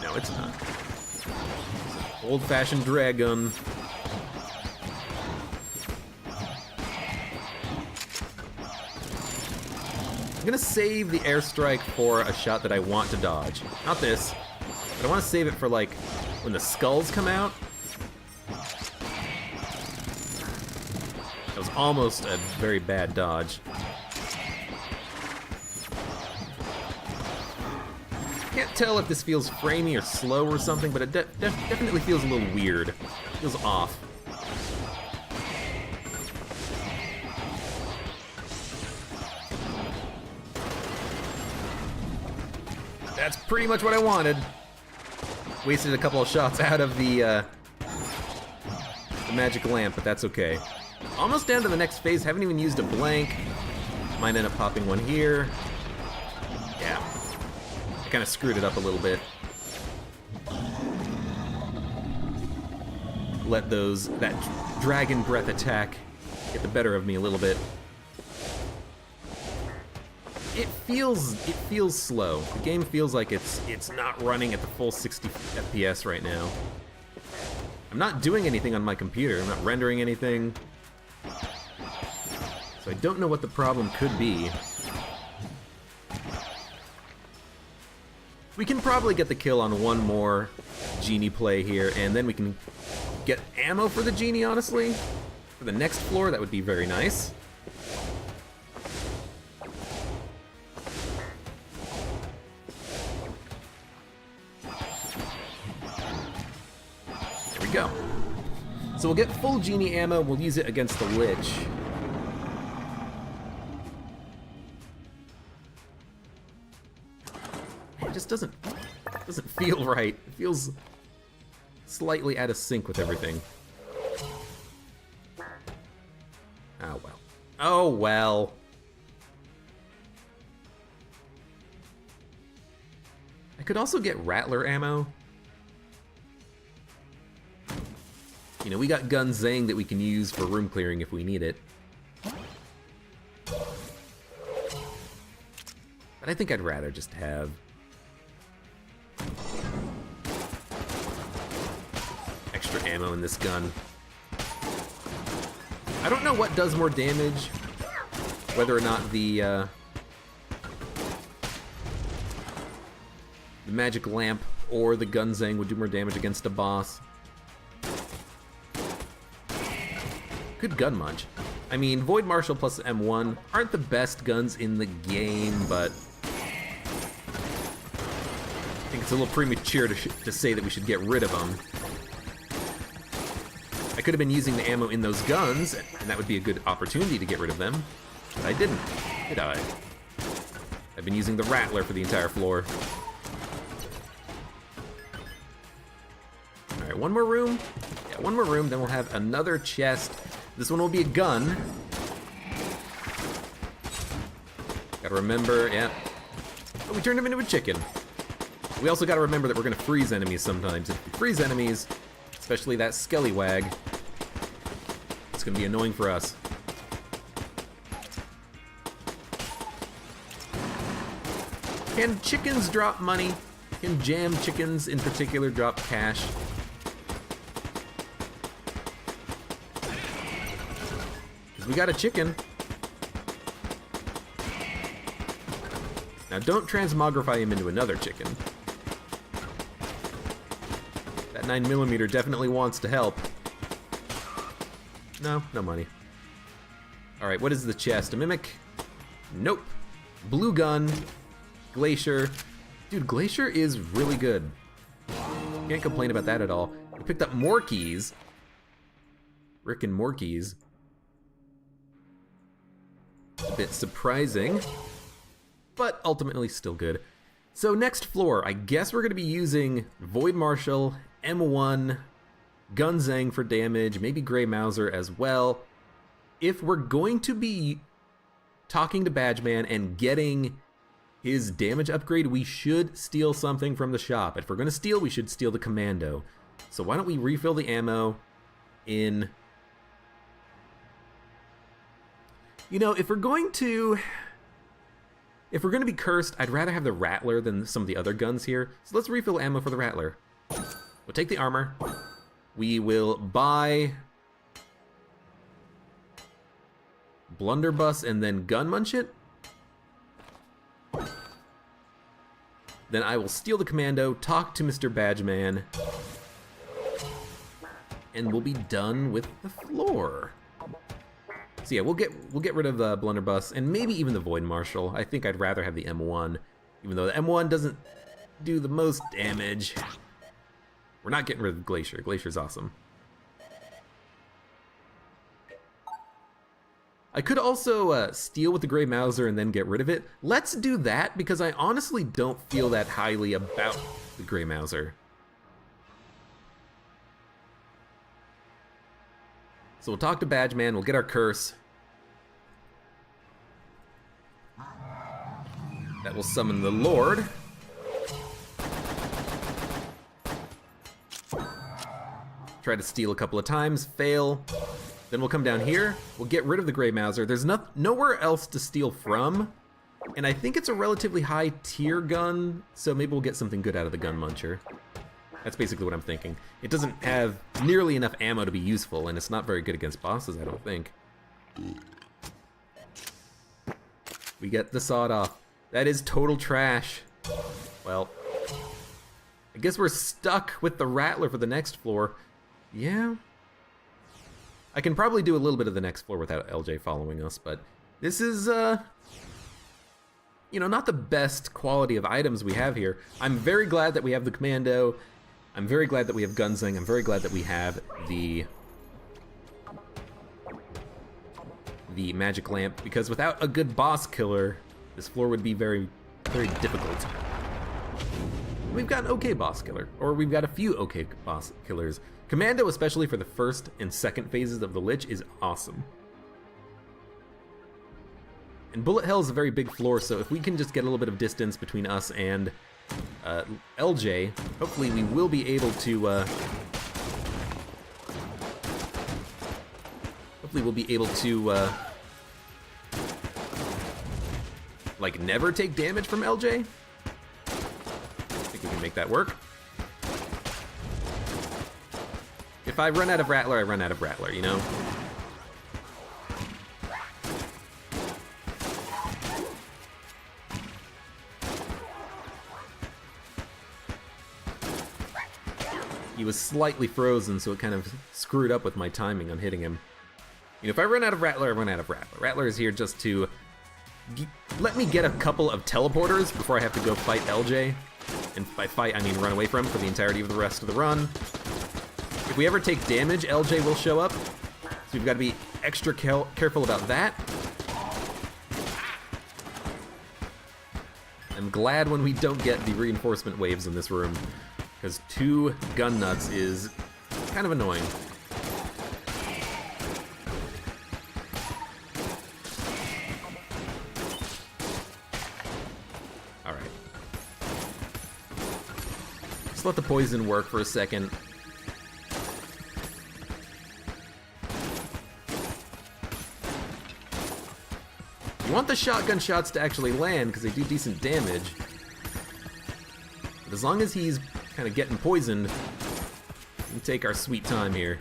No, it's not. It's an old-fashioned dragon. I'm gonna save the airstrike for a shot that I want to dodge. Not this, but I want to save it for, like, when the skulls come out. That was almost a very bad dodge. Can't tell if this feels framey or slow or something, but it definitely feels a little weird. It feels off. That's pretty much what I wanted. Wasted a couple of shots out of the magic lamp, but that's okay. Almost down to the next phase. Haven't even used a blank. Might end up popping one here. Yeah. I kind of screwed it up a little bit. Let that dragon breath attack get the better of me a little bit. It feels slow. The game feels like it's not running at the full 60 FPS right now. I'm not doing anything on my computer. I'm not rendering anything. So I don't know what the problem could be. We can probably get the kill on one more genie play here, and then we can get ammo for the genie, honestly. For the next floor, that would be very nice. There we go. So we'll get full genie ammo, we'll use it against the Lich. It just doesn't feel right. It feels slightly out of sync with everything. Oh well. Oh well. I could also get Rattler ammo. You know, we got Gunzang that we can use for room clearing if we need it. But I think I'd rather just have extra ammo in this gun. I don't know what does more damage, whether or not the magic lamp or the Gunzang would do more damage against a boss. Good gun munch. I mean, Void Marshal plus M1 aren't the best guns in the game, but I think it's a little premature to say that we should get rid of them. I could have been using the ammo in those guns, and that would be a good opportunity to get rid of them, but I didn't, did I? I've been using the Rattler for the entire floor. Alright, one more room. Yeah, one more room, then we'll have another chest. This one will be a gun. Gotta remember, yeah. Oh, we turned him into a chicken. We also gotta remember that we're gonna freeze enemies sometimes. If we freeze enemies, especially that Skellywag, it's gonna be annoying for us. Can chickens drop money? Can jam chickens in particular drop cash? We got a chicken. Now don't transmogrify him into another chicken. That 9mm definitely wants to help. No, no money. Alright, what is the chest? A mimic? Nope. Blue gun. Glacier. Dude, Glacier is really good. Can't complain about that at all. We picked up more keys. Rick and more keys. A bit surprising, but ultimately still good. So next floor, I guess we're going to be using Void Marshal, M1, Gunzang for damage, maybe Grey Mauser as well. If we're going to be talking to Badgeman and getting his damage upgrade, we should steal something from the shop. If we're going to steal, we should steal the Commando. So why don't we refill the ammo in... You know, if we're going to be cursed, I'd rather have the Rattler than some of the other guns here. So let's refill ammo for the Rattler. We'll take the armor. We will buy Blunderbuss and then gun munch it. Then I will steal the Commando, talk to Mr. Badgeman, and we'll be done with the floor. So yeah, we'll get rid of the Blunderbuss and maybe even the Void Marshal. I think I'd rather have the M1, even though the M1 doesn't do the most damage. We're not getting rid of Glacier. Glacier's awesome. I could also steal with the Grey Mauser and then get rid of it. Let's do that because I honestly don't feel that highly about the Grey Mauser. So we'll talk to Badgeman, we'll get our curse. That will summon the Lord. Try to steal a couple of times, fail. Then we'll come down here, we'll get rid of the Grey Mauser. There's nowhere else to steal from, and I think it's a relatively high tier gun, so maybe we'll get something good out of the Gun Muncher. That's basically what I'm thinking. It doesn't have nearly enough ammo to be useful, and it's not very good against bosses, I don't think. We get the sawed off. That is total trash. Well, I guess we're stuck with the Rattler for the next floor. Yeah. I can probably do a little bit of the next floor without LJ following us, but this is, you know, not the best quality of items we have here. I'm very glad that we have the Commando. I'm very glad that we have Gunzang. I'm very glad that we have the magic lamp, because without a good boss killer, this floor would be very, very difficult. We've got an okay boss killer, or we've got a few okay boss killers. Commando, especially for the first and second phases of the Lich, is awesome. And Bullet Hell is a very big floor, so if we can just get a little bit of distance between us and LJ, hopefully we will be able to like never take damage from LJ. I think we can make that work. If I run out of Rattler, I run out of Rattler, you know? he was slightly frozen, so it kind of screwed up with my timing on hitting him. You know, if I run out of Rattler, I run out of Rattler. Rattler is here just to let me get a couple of teleporters before I have to go fight LJ. And by fight, I mean run away from for the entirety of the rest of the run. If we ever take damage, LJ will show up. So we've got to be extra careful about that. I'm glad when we don't get the reinforcement waves in this room, because 2 gun nuts is kind of annoying. Alright. Just let the poison work for a second. You want the shotgun shots to actually land, because they do decent damage. But as long as he's kind of getting poisoned, we can take our sweet time here.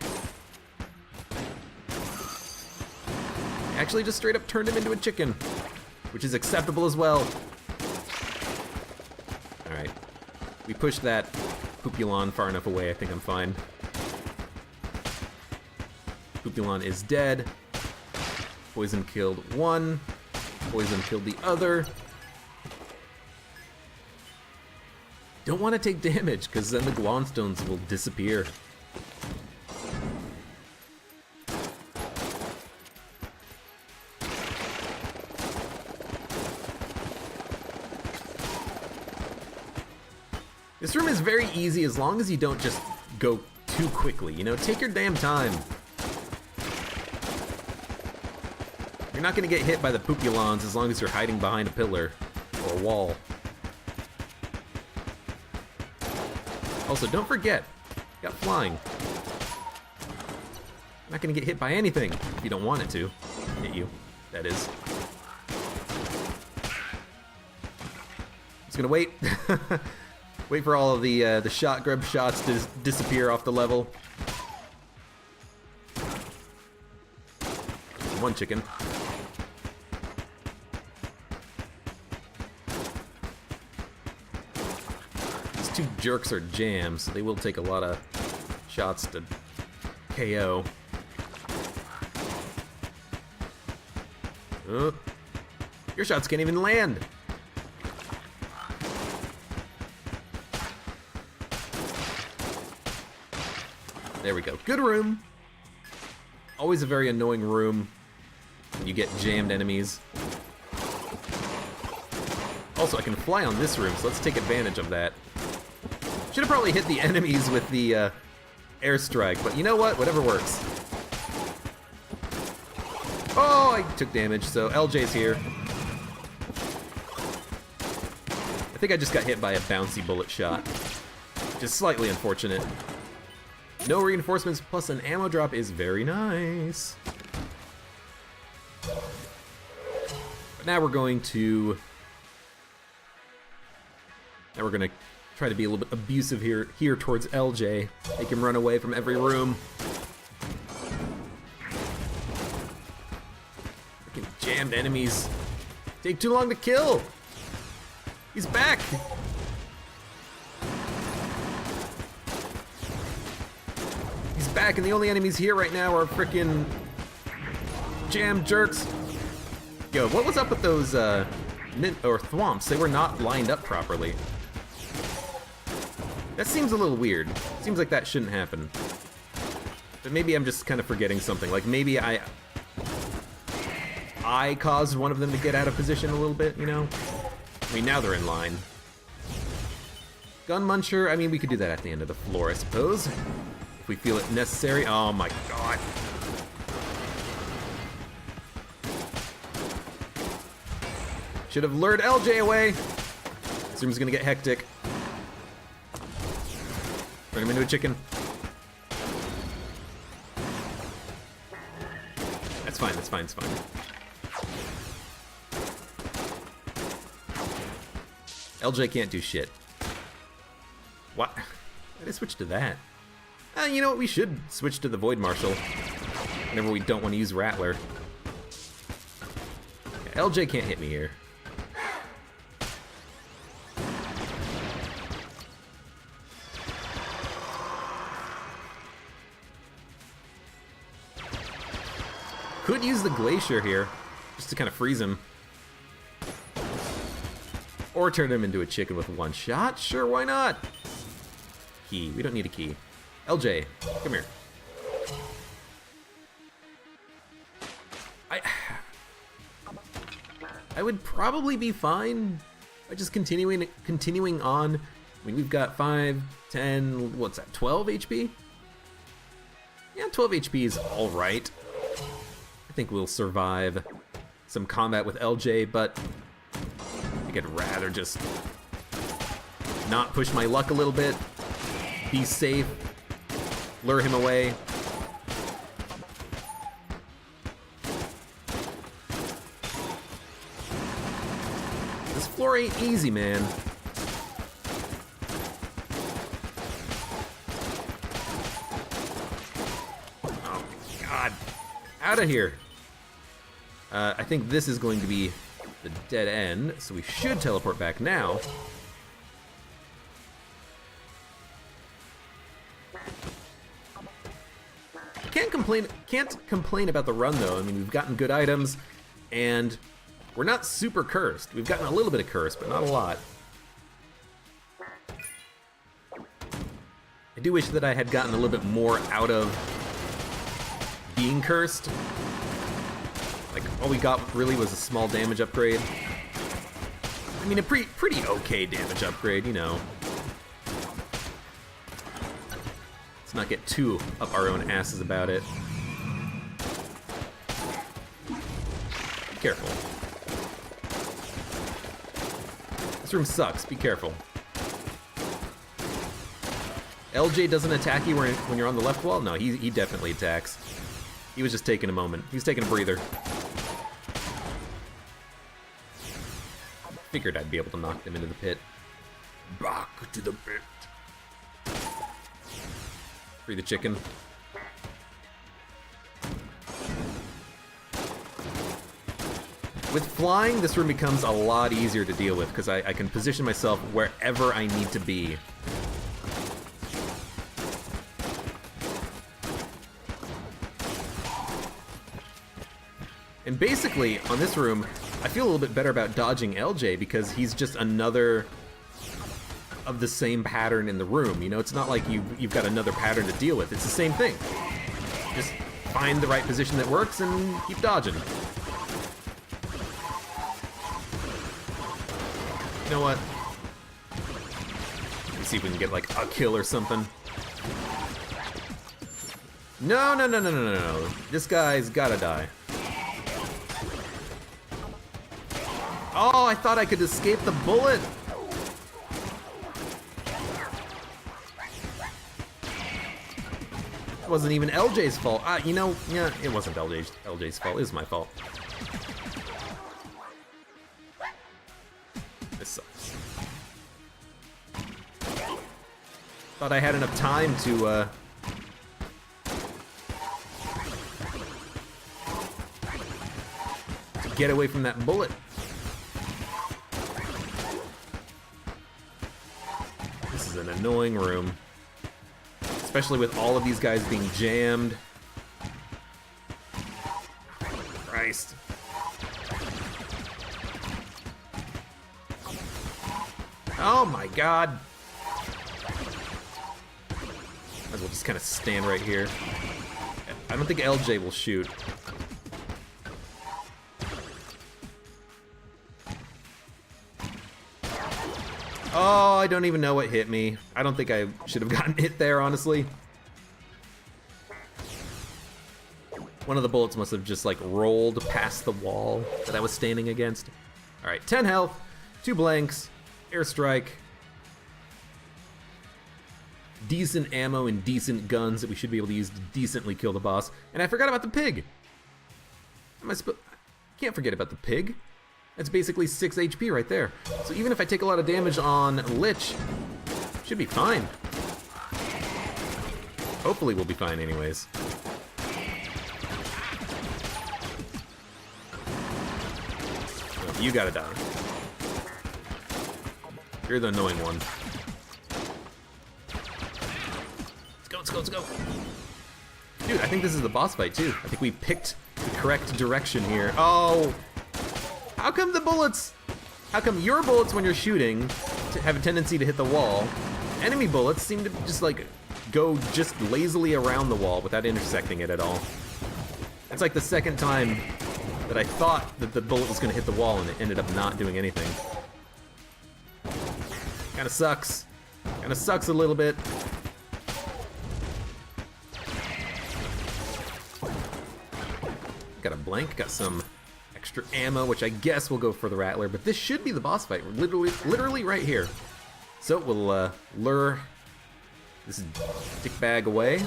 Actually just straight up turned him into a chicken, which is acceptable as well. Alright. We pushed that Pupulon far enough away, I think I'm fine. Pupulon is dead. Poison killed one. Poison killed the other. Don't want to take damage, because then the Glonstones will disappear. This room is very easy as long as you don't just go too quickly, you know? Take your damn time. You're not going to get hit by the Pupulons as long as you're hiding behind a pillar or a wall. Also, don't forget, you got flying. You're not going to get hit by anything if you don't want it to hit you, that is. Just going to wait. Wait for all of the shot grub shots to disappear off the level. One chicken. These 2 jerks are jams, so they will take a lot of shots to KO. Your shots can't even land. There we go. Good room. Always a very annoying room when you get jammed enemies. Also, I can fly on this room, so let's take advantage of that. Should have probably hit the enemies with the airstrike, but you know what? Whatever works. Oh, I took damage, so LJ's here. I think I just got hit by a bouncy bullet shot, which is slightly unfortunate. No reinforcements plus an ammo drop is very nice. But now we're going to try to be a little bit abusive here towards LJ. Make him run away from every room. Freaking jammed enemies take too long to kill. He's back. Back, and the only enemies here right now are frickin' jam jerks. Yo, what was up with those thwomps? They were not lined up properly. That seems a little weird. Seems like that shouldn't happen. But maybe I'm just kind of forgetting something. Like maybe I caused one of them to get out of position a little bit, you know? I mean, now they're in line. Gun Muncher, I mean, we could do that at the end of the floor, I suppose. If we feel it necessary. Oh my god. Should have lured LJ away. This room's gonna get hectic. Turn him into a chicken. That's fine, that's fine, it's fine. LJ can't do shit. What? Why did I switch to that? You know what, we should switch to the Void Marshal whenever we don't want to use Rattler. Okay, LJ can't hit me here. could use the Glacier here, just to kind of freeze him. Or turn him into a chicken with one shot. Sure, why not? Key. We don't need a key. LJ, come here. I would probably be fine by just continuing on. I mean, we've got 5, 10, what's that, 12 HP? Yeah, 12 HP is alright. I think we'll survive some combat with LJ, but I think I'd rather just not push my luck a little bit, be safe, lure him away. This floor ain't easy, man. Oh, God. Out of here. I think this is going to be the dead end, so we should teleport back now. Can't complain about the run, though. I mean, we've gotten good items, and we're not super cursed. We've gotten a little bit of curse, but not a lot. I do wish that I had gotten a little bit more out of being cursed. Like, all we got really was a small damage upgrade. I mean, a pretty okay damage upgrade, you know. Let's not get too up our own asses about it. Be careful. This room sucks, be careful. LJ doesn't attack you when you're on the left wall? No, he definitely attacks. He was just taking a moment. He was taking a breather. Figured I'd be able to knock them into the pit. Back to the pit. Free the chicken. With flying, this room becomes a lot easier to deal with because I can position myself wherever I need to be. And basically, on this room, I feel a little bit better about dodging LJ because he's just another of the same pattern in the room. You know, it's not like you've got another pattern to deal with. It's the same thing. Just find the right position that works and keep dodging. You know what? Let's see if we can get like a kill or something. No. This guy's gotta die. Oh, I thought I could escape the bullet. It wasn't even LJ's fault. You know, yeah, it wasn't LJ's fault. It was my fault. This sucks. Thought I had enough time to get away from that bullet. This is an annoying room. Especially with all of these guys being jammed. Christ. Oh my god. Might as well just kind of stand right here. I don't think LJ will shoot. Oh, I don't even know what hit me. I don't think I should have gotten hit there, honestly. One of the bullets must have just like rolled past the wall that I was standing against. All right, 10 health, 2 blanks, airstrike. Decent ammo and decent guns that we should be able to use to decently kill the boss. And I forgot about the pig. Can't forget about the pig. That's basically 6 HP right there. So even if I take a lot of damage on Lich, should be fine. Hopefully we'll be fine anyways. No, you gotta die. You're the annoying one. Let's go. Dude, I think this is the boss fight too. I think we picked the correct direction here. Oh! How come the bullets... How come your bullets, when you're shooting, have a tendency to hit the wall? Enemy bullets seem to just, like, go just lazily around the wall without intersecting it at all. It's like the second time that I thought that the bullet was going to hit the wall and it ended up not doing anything. Kinda sucks. Kinda sucks a little bit. Got a blank, got some extra ammo, which I guess will go for the Rattler, but this should be the boss fight. We're literally right here. So we'll lure this dick bag away.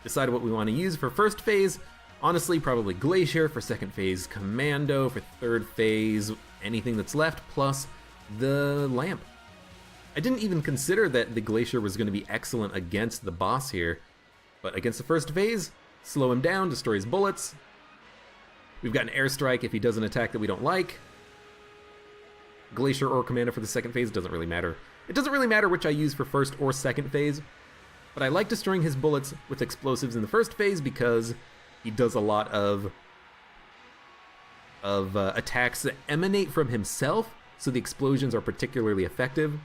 Decide what we want to use for first phase. Honestly, probably Glacier. For second phase, Commando. For third phase, anything that's left, plus the lamp. I didn't even consider that the Glacier was going to be excellent against the boss here, but against the first phase, slow him down, destroy his bullets. We've got an airstrike if he does an attack that we don't like. Glacier or Commando for the second phase, doesn't really matter. It doesn't really matter which I use for first or second phase, but I like destroying his bullets with explosives in the first phase because he does a lot of attacks that emanate from himself, so the explosions are particularly effective.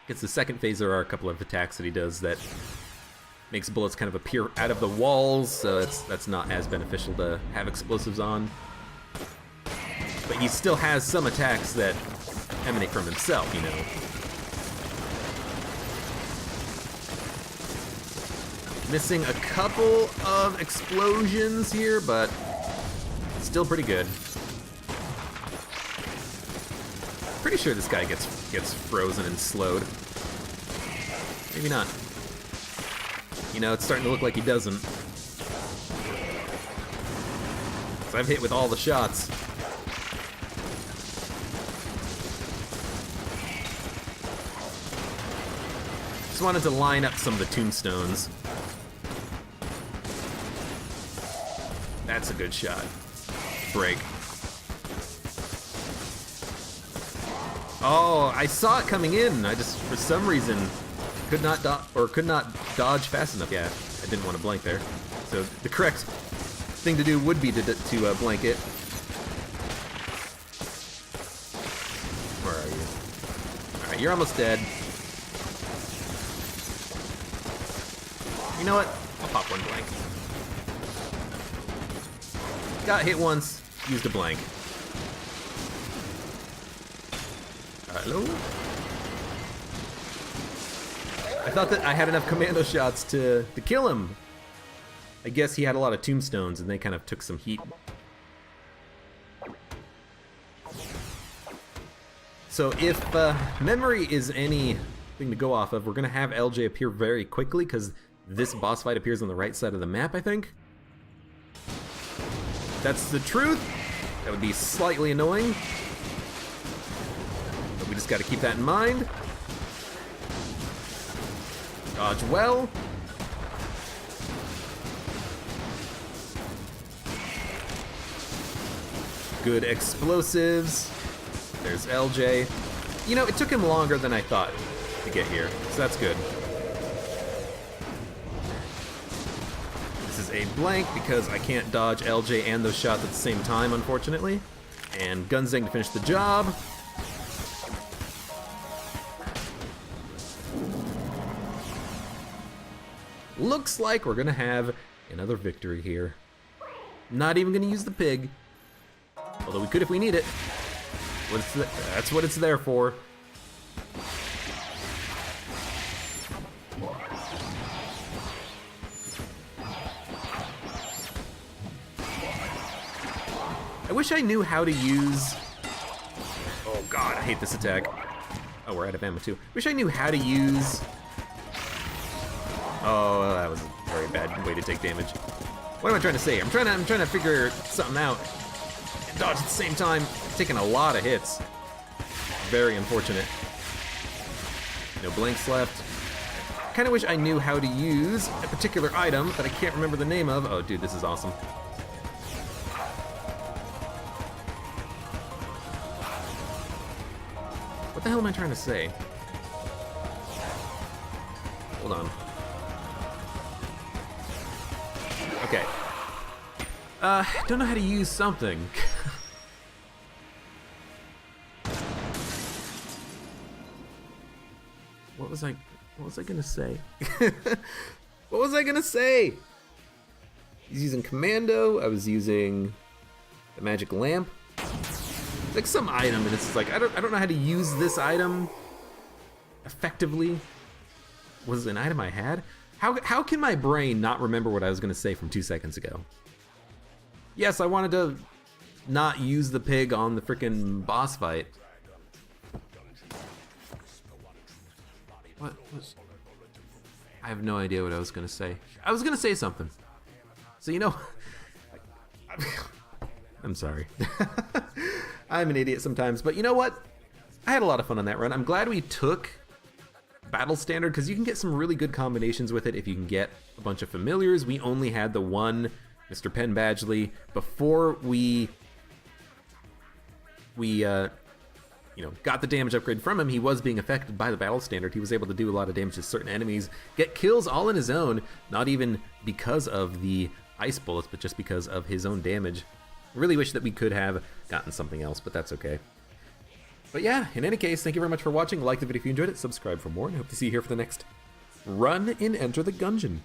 Against the second phase, there are a couple of attacks that he does that makes bullets kind of appear out of the walls, so that's not as beneficial to have explosives on. But he still has some attacks that emanate from himself, you know. Missing a couple of explosions here, but still pretty good. Pretty sure this guy gets frozen and slowed. Maybe not. You know, it's starting to look like he doesn't. So I've hit with all the shots. Just wanted to line up some of the tombstones. That's a good shot. Break. Oh, I saw it coming in. I just, for some reason, could not dodge fast enough. Yeah, I didn't want to blank there. So the correct thing to do would be to blank it. Where are you? All right, you're almost dead. You know what? I'll pop one blank. Got hit once, used a blank. Hello? I thought that I had enough commando shots to kill him. I guess he had a lot of tombstones and they kind of took some heat. So if memory is anything to go off of, we're gonna have LJ appear very quickly because this boss fight appears on the right side of the map, I think. That's the truth. That would be slightly annoying. But we just gotta keep that in mind. Dodge well. Good explosives. There's LJ. You know, it took him longer than I thought to get here, so that's good. This is a blank because I can't dodge LJ and those shots at the same time, unfortunately. And Gunzang to finish the job. Looks like we're gonna have another victory here. Not even gonna use the pig. Although we could if we need it. That's what it's there for. I wish I knew how to use... Oh god, I hate this attack. Oh, we're out of ammo too. Wish I knew how to use... Oh, that was a very bad way to take damage. What am I trying to say? I'm trying to figure something out. Dodge at the same time, taking a lot of hits. Very unfortunate. No blanks left. Kinda wish I knew how to use a particular item that I can't remember the name of. Oh dude, this is awesome. What the hell am I trying to say? Hold on. Okay. Don't know how to use something. What was I gonna say? What was I gonna say? I was using commando, I was using the magic lamp. It's like some item, and it's just like, I don't know how to use this item effectively. Was it an item I had? How can my brain not remember what I was gonna say from 2 seconds ago? Yes, I wanted to not use the pig on the frickin' boss fight. What was... I have no idea what I was gonna say. I was gonna say something. So you know, I'm sorry. I'm an idiot sometimes, but you know what? I had a lot of fun on that run. I'm glad we took Battle Standard, because you can get some really good combinations with it if you can get a bunch of familiars. We only had the one Mr. Penn Badgley. Before we you know, got the damage upgrade from him, he was being affected by the Battle Standard. He was able to do a lot of damage to certain enemies, get kills all in his own, not even because of the ice bullets, but just because of his own damage. Really wish that we could have gotten something else, but that's okay. But yeah, in any case, thank you very much for watching. Like the video if you enjoyed it, subscribe for more, and I hope to see you here for the next run in Enter the Gungeon.